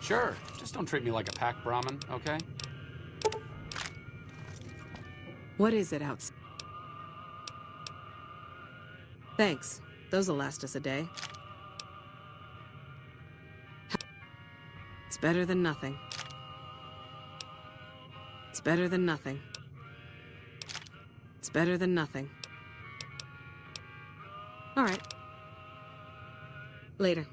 Sure, just don't treat me like a pack Brahmin, okay? What is it, outsider? Thanks. Those'll last us a day. It's better than nothing. It's better than nothing. It's better than nothing. All right. Later.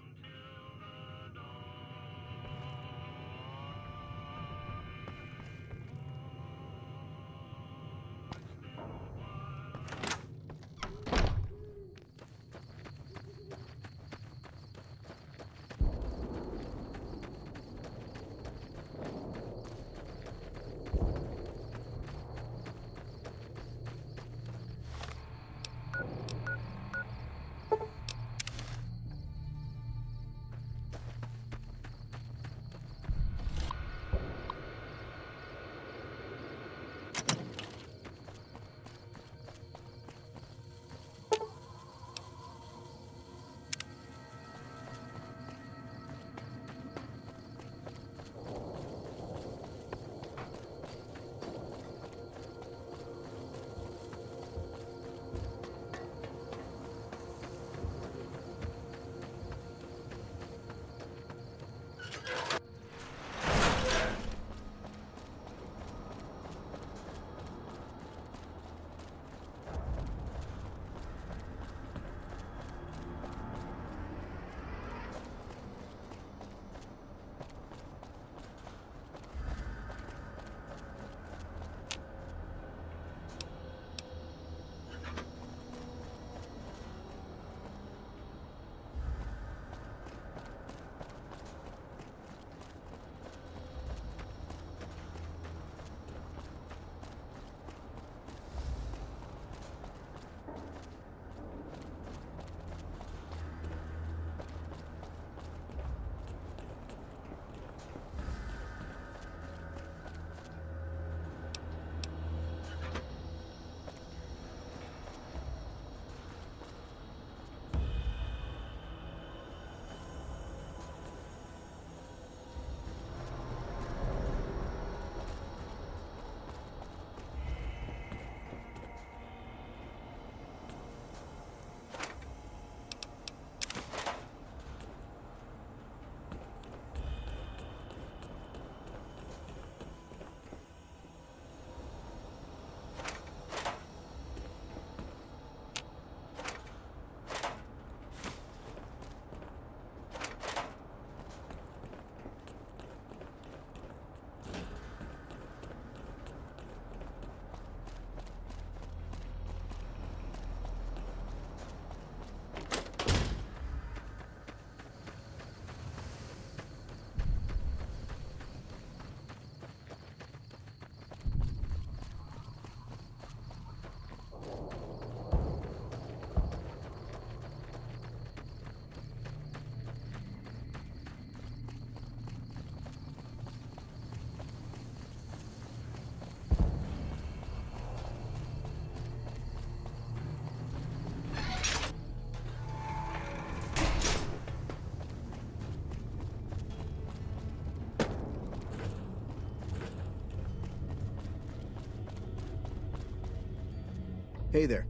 Hey there.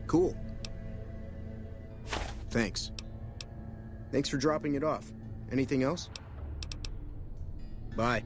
Cool. Thanks. Thanks for dropping it off. Anything else? Bye.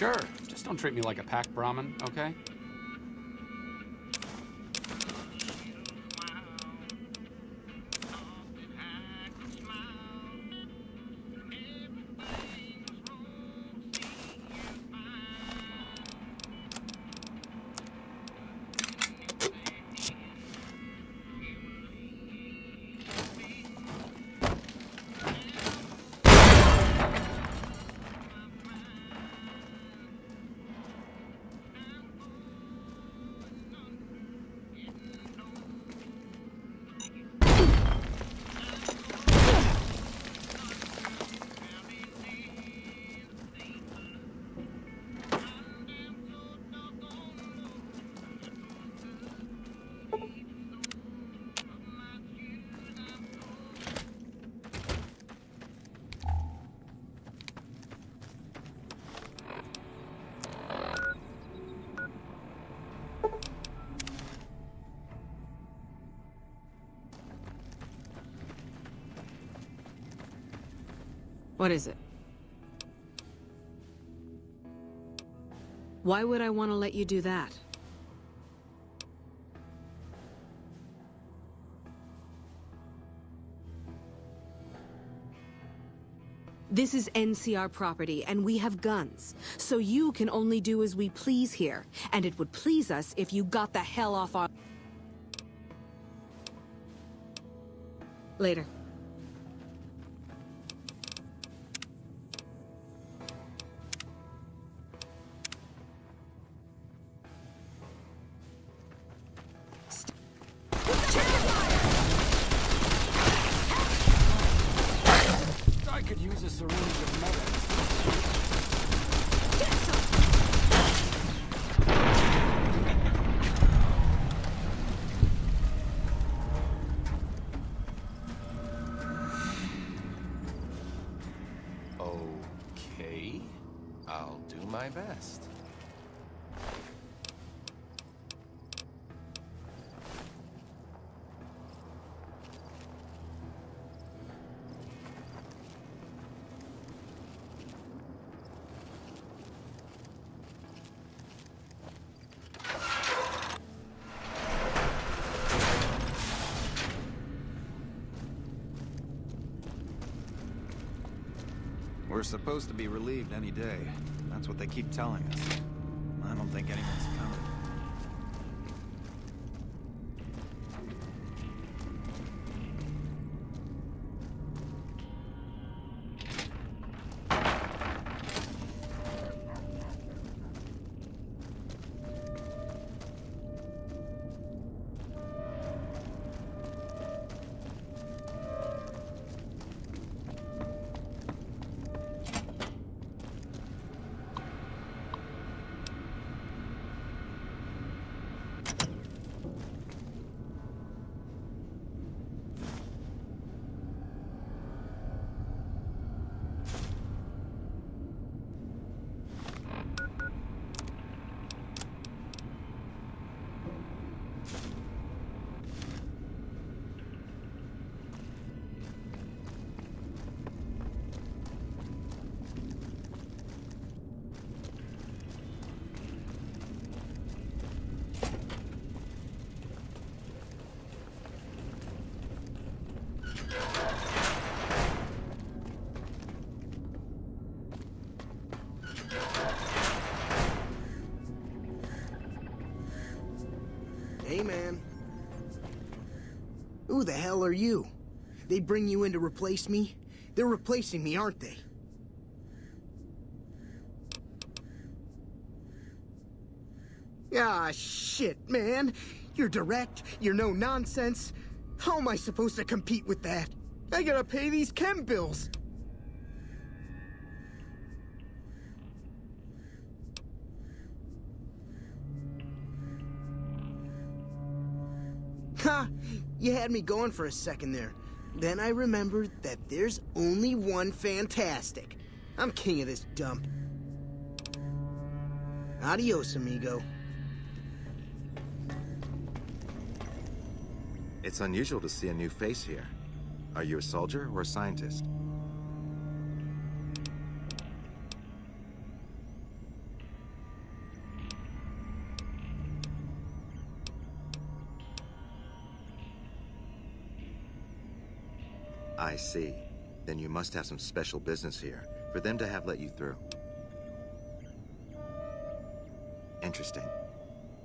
Sure, just don't treat me like a pack Brahmin, okay? What is it? Why would I want to let you do that? This is NCR property, and we have guns. So you can only do as we please here. And it would please us if you got the hell off our... Later. I could use a syringe of metal. Okay, I'll do my best. We're supposed to be relieved any day. That's what they keep telling us. I don't think anyone's coming. Hey, man. Who the hell are you? They bring you in to replace me? They're replacing me, aren't they? Ah, shit, man. You're direct, you're no nonsense. How am I supposed to compete with that? I gotta pay these chem bills. Ha! You had me going for a second there. Then I remembered that there's only one Fantastic. I'm king of this dump. Adios, amigo. It's unusual to see a new face here. Are you a soldier or a scientist? I see. Then you must have some special business here for them to have let you through. Interesting.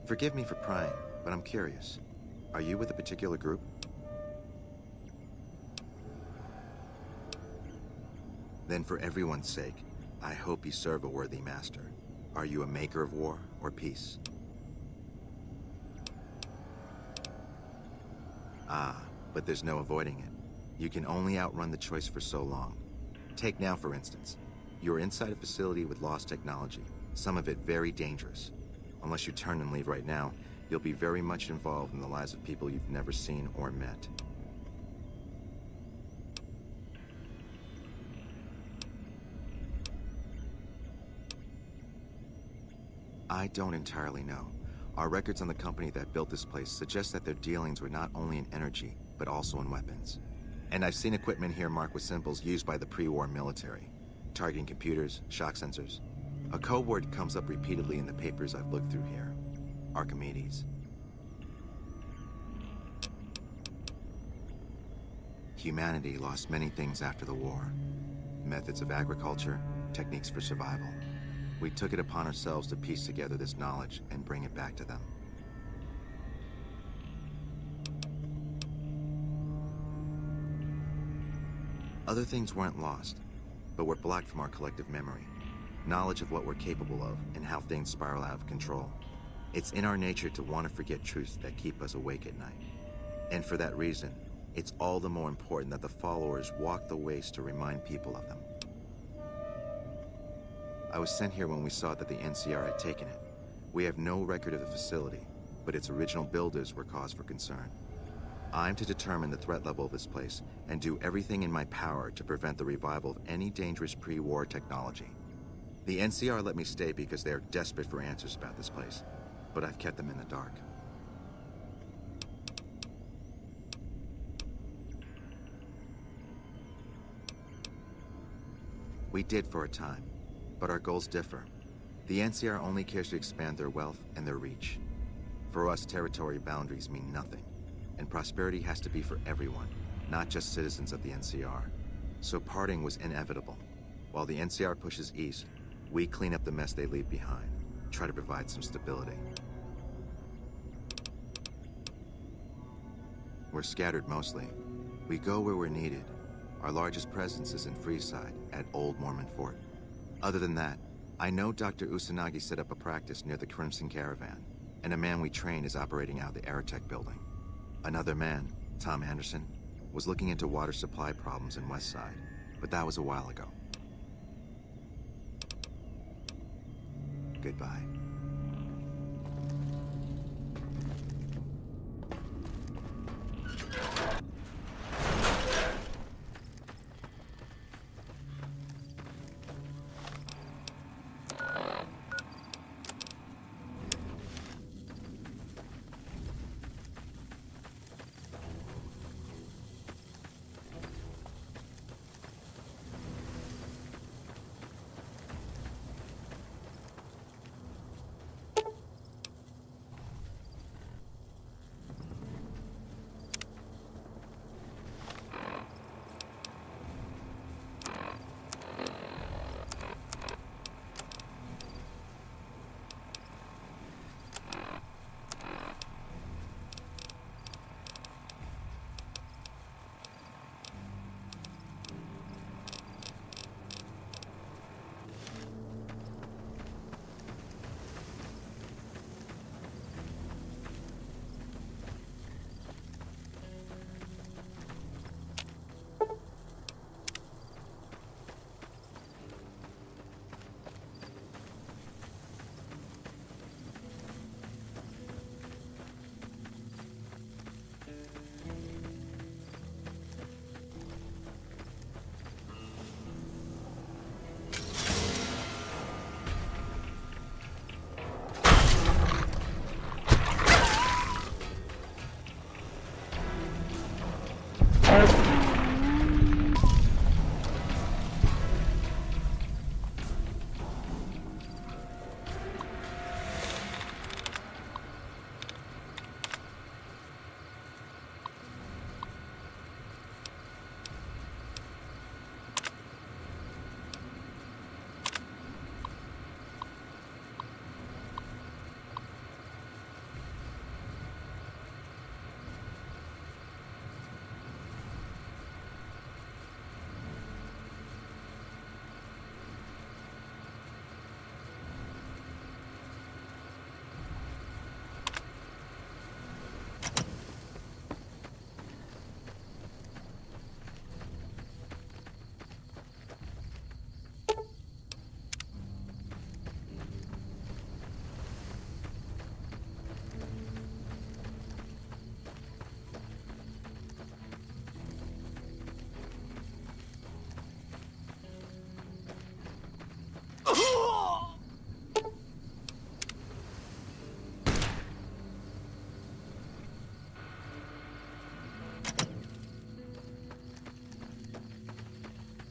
Forgive me for prying, but I'm curious. Are you with a particular group? Then for everyone's sake, I hope you serve a worthy master. Are you a maker of war or peace? Ah, but there's no avoiding it. You can only outrun the choice for so long. Take now, for instance. You're inside a facility with lost technology, some of it very dangerous. Unless you turn and leave right now, you'll be very much involved in the lives of people you've never seen or met. I don't entirely know. Our records on the company that built this place suggest that their dealings were not only in energy, but also in weapons. And I've seen equipment here marked with symbols used by the pre-war military, targeting computers, shock sensors. A code word comes up repeatedly in the papers I've looked through here. Archimedes. Humanity lost many things after the war. Methods of agriculture, techniques for survival. We took it upon ourselves to piece together this knowledge and bring it back to them. Other things weren't lost, but were blocked from our collective memory. Knowledge of what we're capable of and how things spiral out of control. It's in our nature to want to forget truths that keep us awake at night. And for that reason, it's all the more important that the followers walk the ways to remind people of them. I was sent here when we saw that the NCR had taken it. We have no record of the facility, but its original builders were cause for concern. I'm to determine the threat level of this place and do everything in my power to prevent the revival of any dangerous pre-war technology. The NCR let me stay because they are desperate for answers about this place, but I've kept them in the dark. We did for a time, but our goals differ. The NCR only cares to expand their wealth and their reach. For us, territory boundaries mean nothing, and prosperity has to be for everyone, not just citizens of the NCR. So parting was inevitable. While the NCR pushes east, we clean up the mess they leave behind, try to provide some stability. We're scattered mostly. We go where we're needed. Our largest presence is in Freeside, at Old Mormon Fort. Other than that, I know Dr. Usanagi set up a practice near the Crimson Caravan, and a man we train is operating out of the Aerotech building. Another man, Tom Anderson, was looking into water supply problems in Westside, but that was a while ago. Goodbye.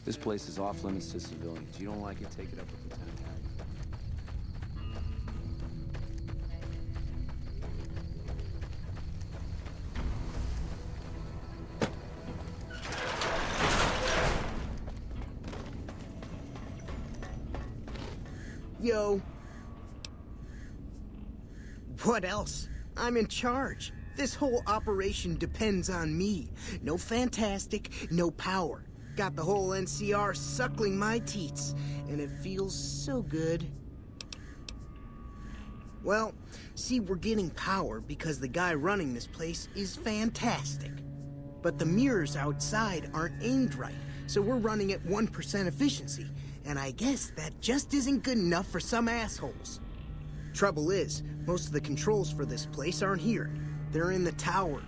This place is off limits to civilians. You don't like it, take it up with Lieutenant Hagen. Yo. What else? I'm in charge. This whole operation depends on me. No fantastic, no power. Got the whole NCR suckling my teats, and it feels so good. Well, see, we're getting power because the guy running this place is fantastic. But the mirrors outside aren't aimed right, so we're running at 1% efficiency, and I guess that just isn't good enough for some assholes. Trouble is, most of the controls for this place aren't here. They're in the tower.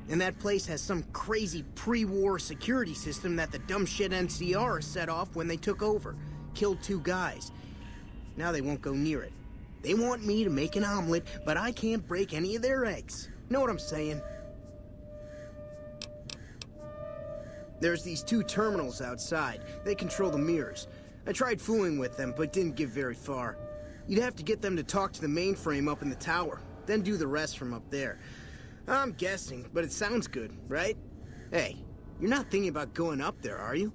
And that place has some crazy pre-war security system that the dumb shit NCR set off when they took over. Killed 2 guys. Now they won't go near it. They want me to make an omelet, but I can't break any of their eggs. Know what I'm saying? There's these 2 terminals outside. They control the mirrors. I tried fooling with them, but didn't get very far. You'd have to get them to talk to the mainframe up in the tower, then do the rest from up there. I'm guessing, but it sounds good, right? Hey, you're not thinking about going up there, are you?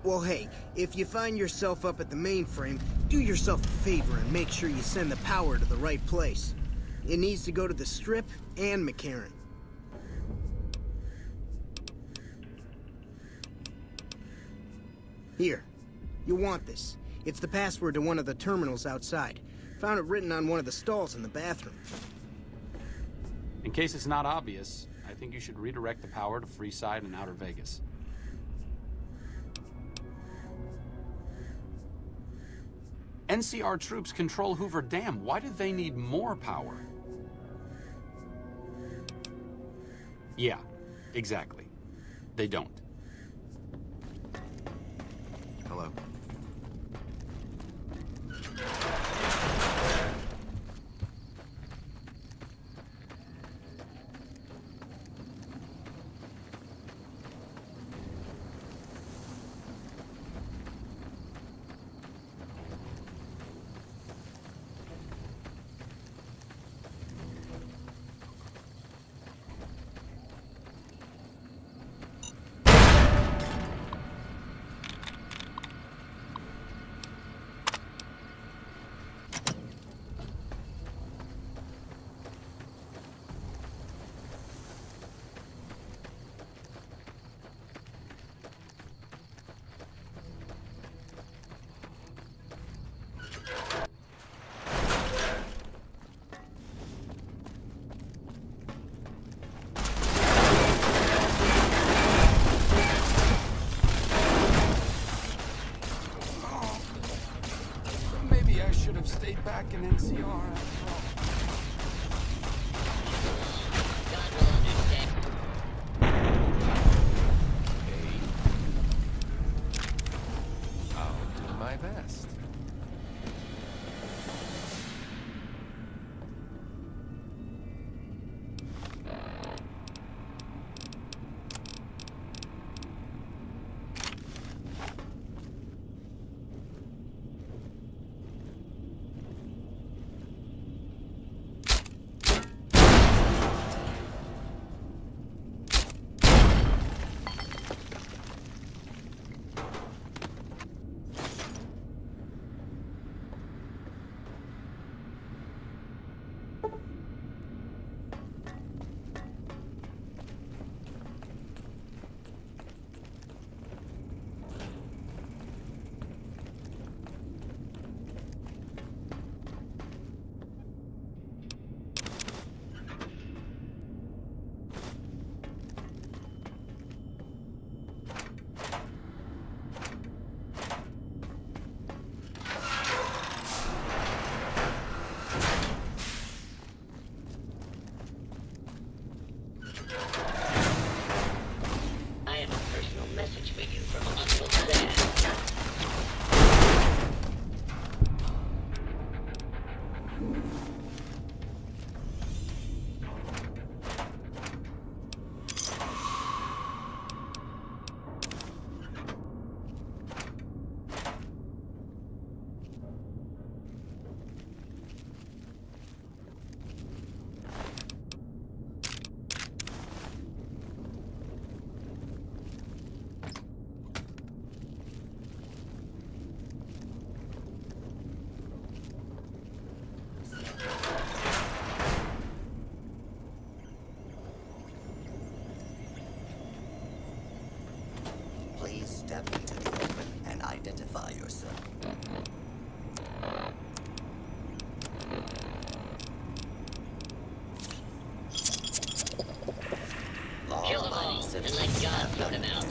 Well, hey, if you find yourself up at the mainframe, do yourself a favor and make sure you send the power to the right place. It needs to go to the Strip and McCarran. Here, you'll want this. It's the password to one of the terminals outside. Found it written on one of the stalls in the bathroom. In case it's not obvious, I think you should redirect the power to Freeside and Outer Vegas. NCR troops control Hoover Dam. Why do they need more power? Yeah, exactly. They don't. Hello. Stayed back in NCR after all. Okay. I'll do my best. step into the open and identify yourself. Kill them all, and let God sort them out.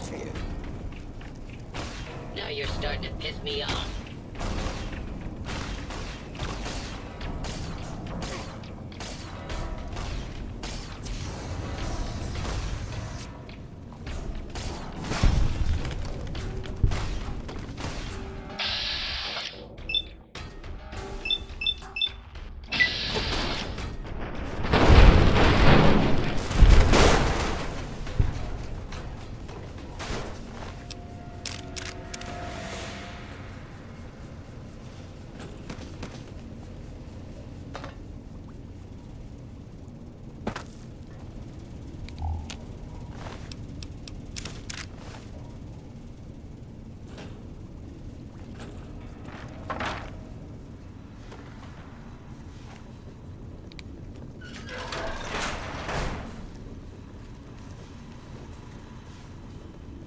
Now you're starting to piss me off.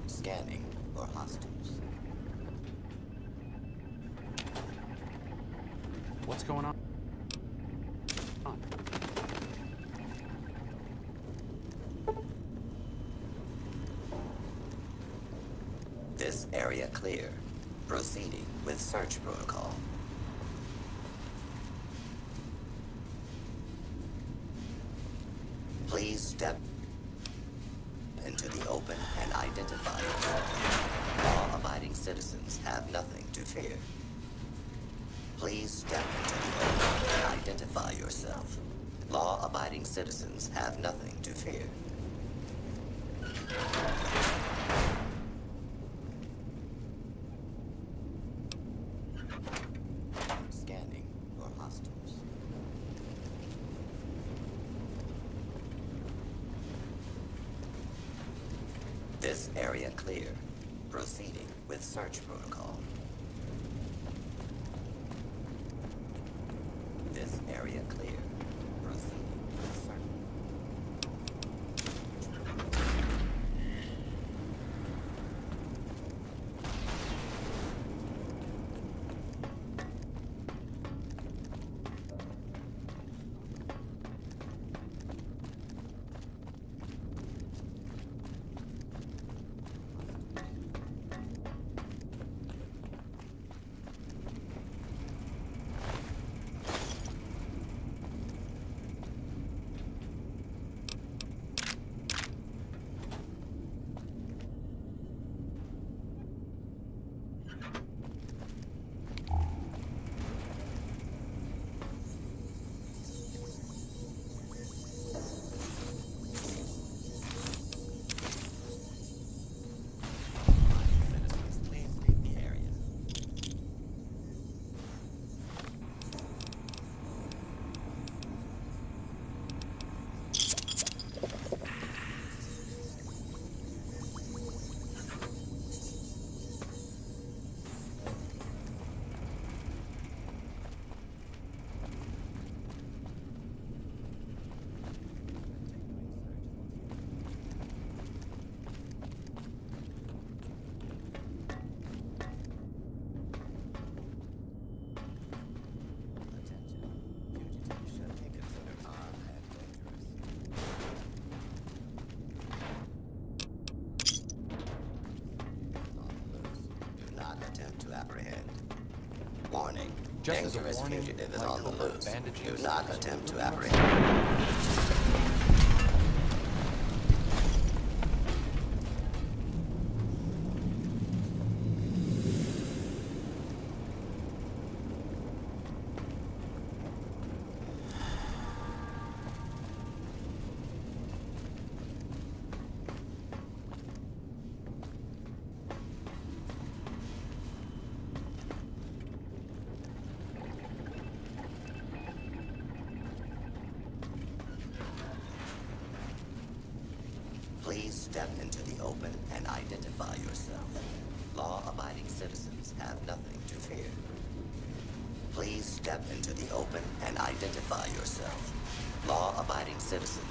Scanning for hostiles. What's going on? This area clear. Proceeding with search protocol. Please step into the open and identify yourself. Law-abiding citizens have nothing to fear. Please step into the open and identify yourself. Law-abiding citizens have nothing to fear. Scanning for hostiles. This area clear. Proceeding with search protocol. This area clear. Proceeding with search. Warning. Dangerous fugitive is on the loose. Do not attempt to apprehend. Please step into the open and identify yourself. Law-abiding citizens have nothing to fear. Please step into the open and identify yourself. Law-abiding citizens.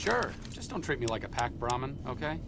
Sure, just don't treat me like a pack Brahmin, okay?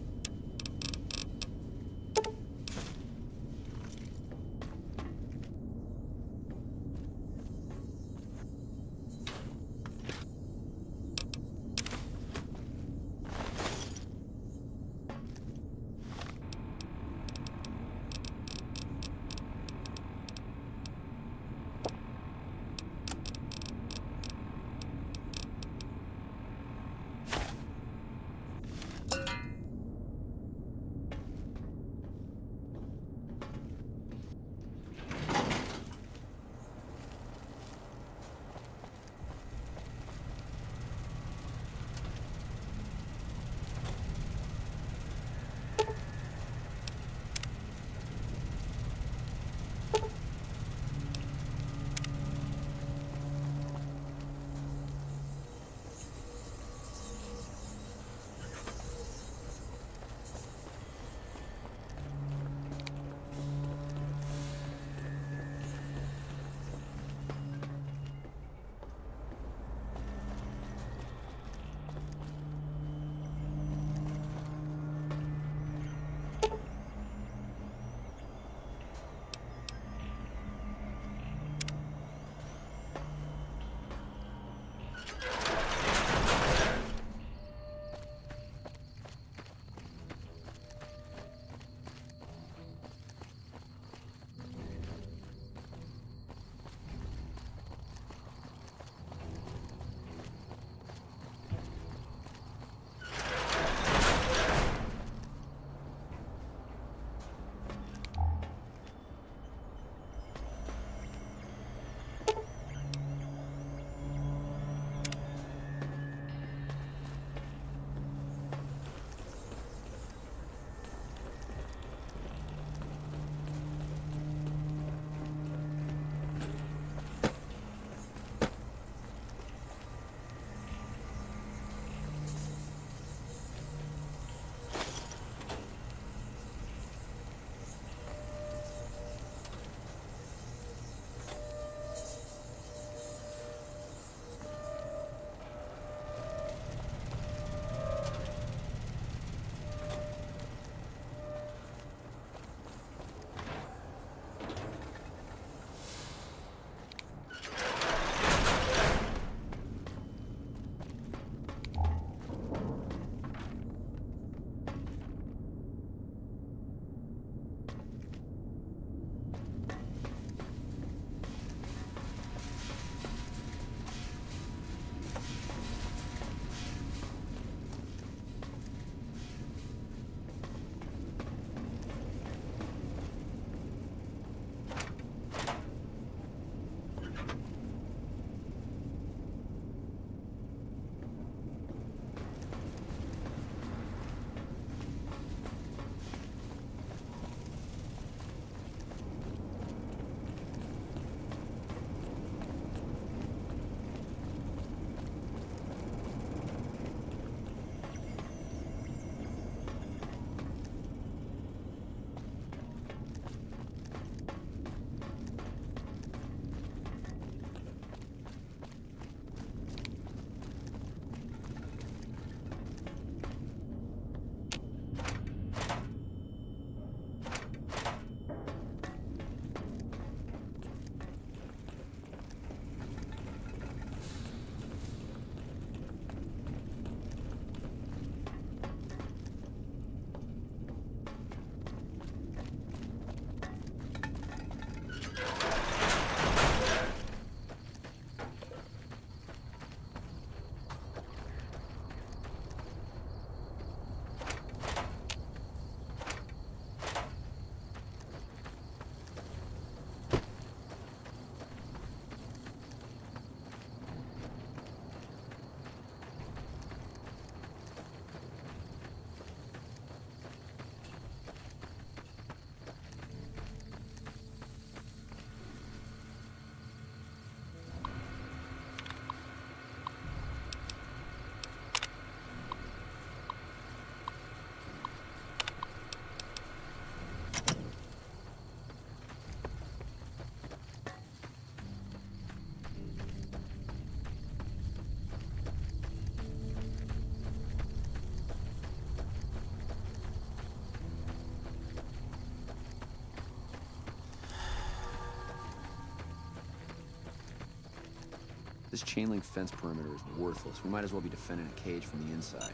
This chain link fence perimeter is worthless. We might as well be defending a cage from the inside.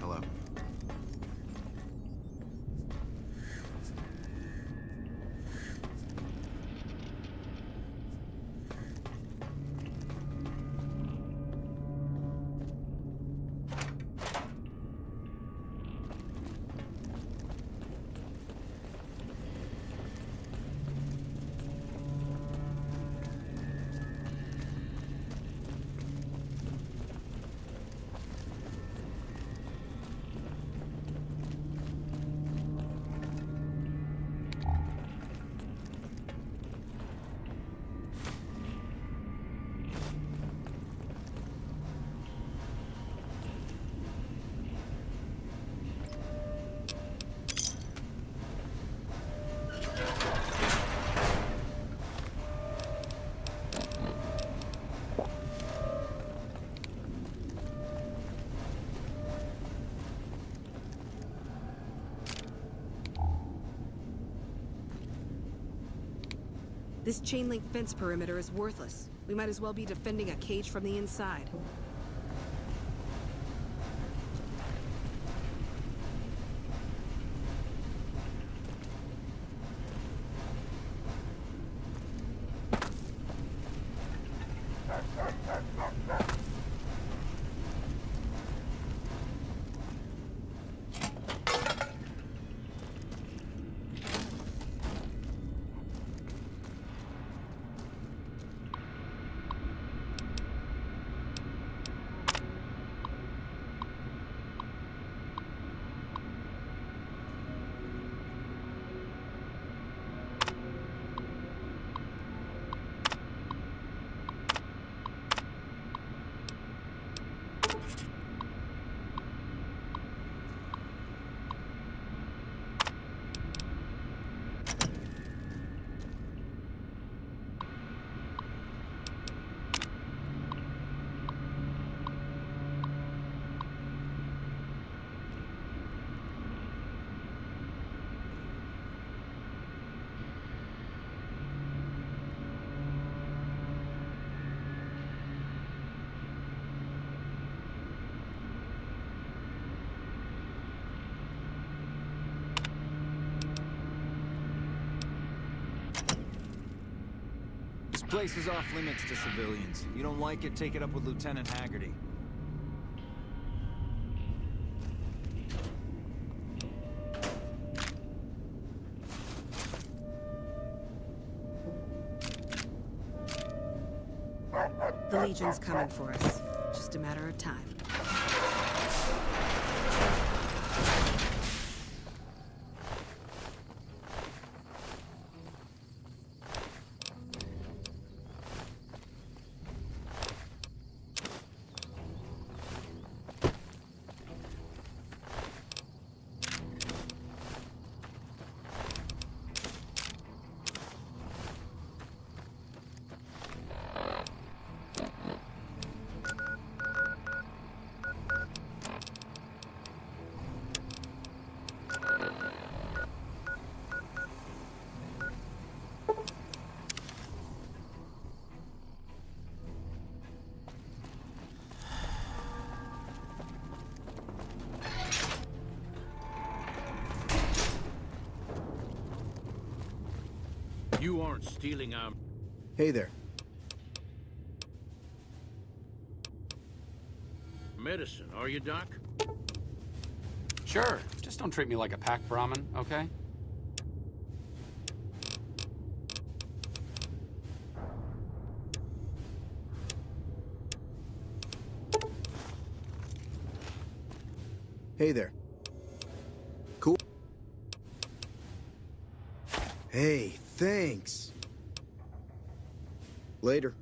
Hello. This chain link fence perimeter is worthless. We might as well be defending a cage from the inside. This place is off limits to civilians. If you don't like it, take it up with Lieutenant Haggerty. The Legion's coming for us. Just a matter of time. You aren't stealing our... Hey there. medicine, are you, Doc? Sure. Just don't treat me like a pack Brahmin, okay? Hey there. Cool. Hey, thanks. Later.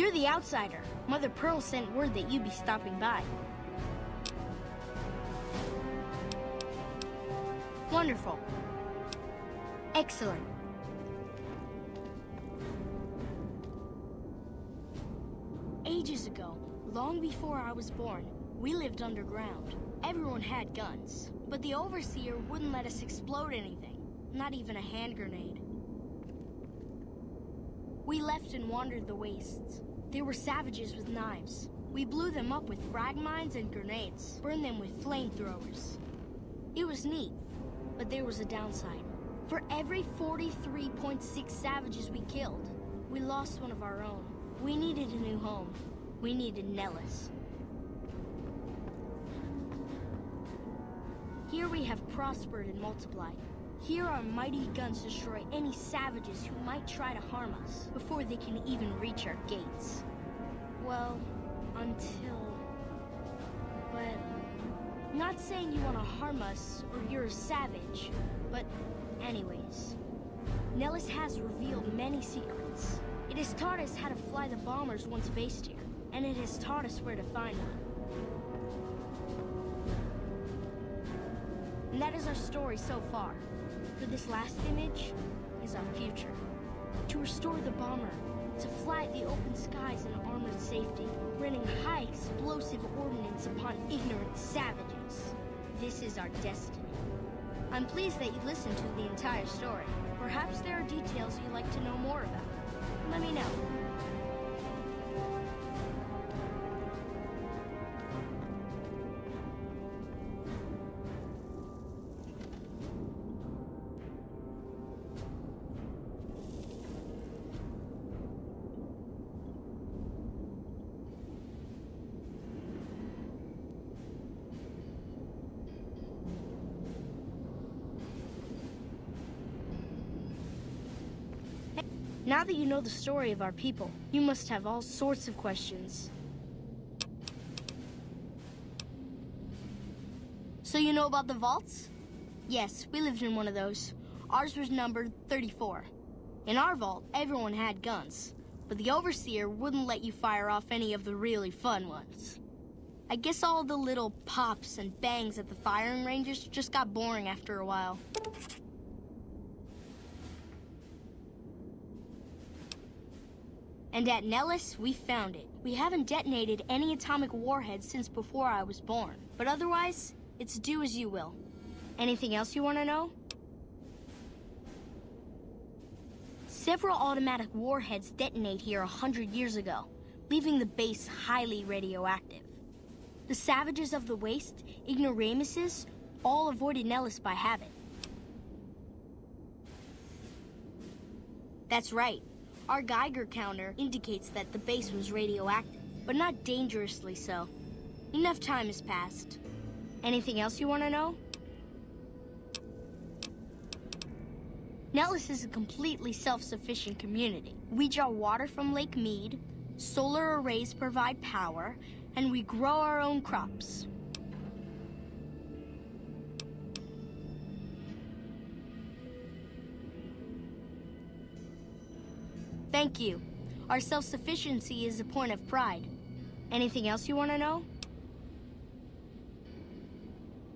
You're the outsider. Mother Pearl sent word that you'd be stopping by. Wonderful. Excellent. Ages ago, long before I was born, we lived underground. Everyone had guns, but the Overseer wouldn't let us explode anything, not even a hand grenade. We left and wandered the wastes. There were savages with knives. We blew them up with frag mines and grenades, burned them with flamethrowers. It was neat, but there was a downside. For every 43.6 savages we killed, we lost one of our own. We needed a new home. We needed Nellis. Here we have prospered and multiplied. Here our mighty guns destroy any savages who might try to harm us before they can even reach our gates. Well, until... But... Not saying you want to harm us or you're a savage, but anyways. Nellis has revealed many secrets. It has taught us how to fly the bombers once based here, and it has taught us where to find one. And that is our story so far. For this last image is our future. To restore the bomber, to fly the open skies in armored safety, raining high explosive ordnance upon ignorant savages. This is our destiny. I'm pleased that you listened to the entire story. Perhaps there are details you'd like to know more about. Let me know. Now that you know the story of our people, you must have all sorts of questions. So you know about the vaults? Yes, we lived in one of those. Ours was numbered 34. In our vault, everyone had guns, but the Overseer wouldn't let you fire off any of the really fun ones. I guess all the little pops and bangs at the firing ranges just got boring after a while. And at Nellis, we found it. We haven't detonated any atomic warheads since before I was born. But otherwise, it's do as you will. Anything else you want to know? Several automatic warheads detonate here 100 years ago, leaving the base highly radioactive. The savages of the waste, ignoramuses, all avoided Nellis by habit. That's right. Our Geiger counter indicates that the base was radioactive, but not dangerously so. Enough time has passed. Anything else you want to know? Nellis is a completely self-sufficient community. We draw water from Lake Mead, solar arrays provide power, and we grow our own crops. Thank you. Our self-sufficiency is a point of pride. Anything else you want to know?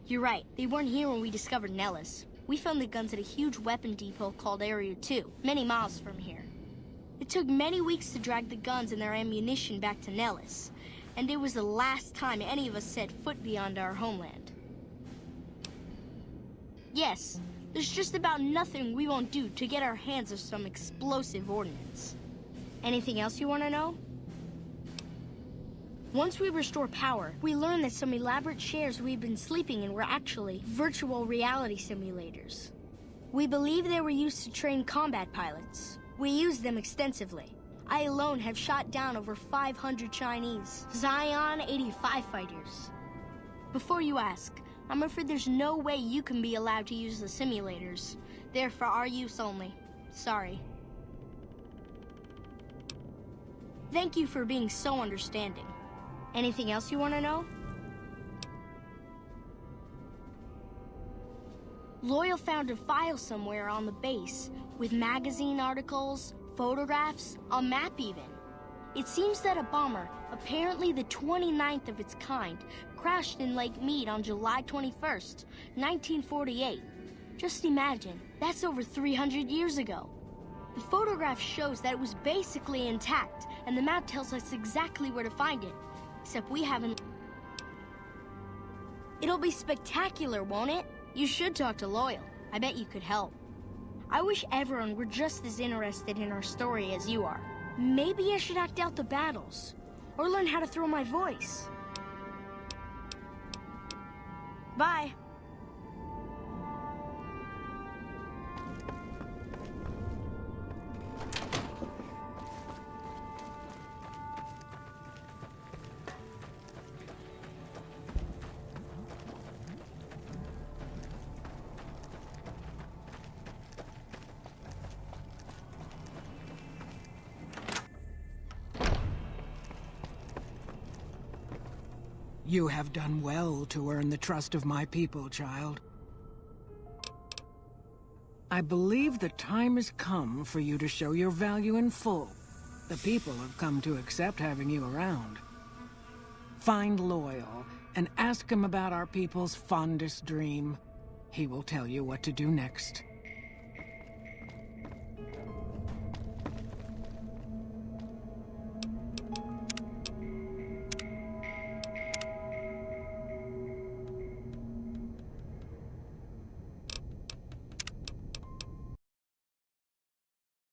You're right. They weren't here when we discovered Nellis. We found the guns at a huge weapon depot called Area 2, many miles from here. It took many weeks to drag the guns and their ammunition back to Nellis, and it was the last time any of us set foot beyond our homeland. Yes, there's just about nothing we won't do to get our hands on some explosive ordnance. Anything else you want to know? Once we restore power, we learned that some elaborate chairs we've been sleeping in were actually virtual reality simulators. We believe they were used to train combat pilots. We used them extensively. I alone have shot down over 500 Chinese Zion 85 fighters. Before you ask, I'm afraid there's no way you can be allowed to use the simulators. They're for our use only. Sorry. Thank you for being so understanding. Anything else you want to know? Loyal found a file somewhere on the base with magazine articles, photographs, a map even. It seems that a bomber, apparently the 29th of its kind, crashed in Lake Mead on July 21st, 1948. Just imagine, that's over 300 years ago. The photograph shows that it was basically intact, and the map tells us exactly where to find it. Except we haven't... It'll be spectacular, won't it? You should talk to Loyal. I bet you could help. I wish everyone were just as interested in our story as you are. Maybe I should act out the battles, or learn how to throw my voice. Bye. You have done well to earn the trust of my people, child. I believe the time has come for you to show your value in full. The people have come to accept having you around. Find Loyal and ask him about our people's fondest dream. He will tell you what to do next.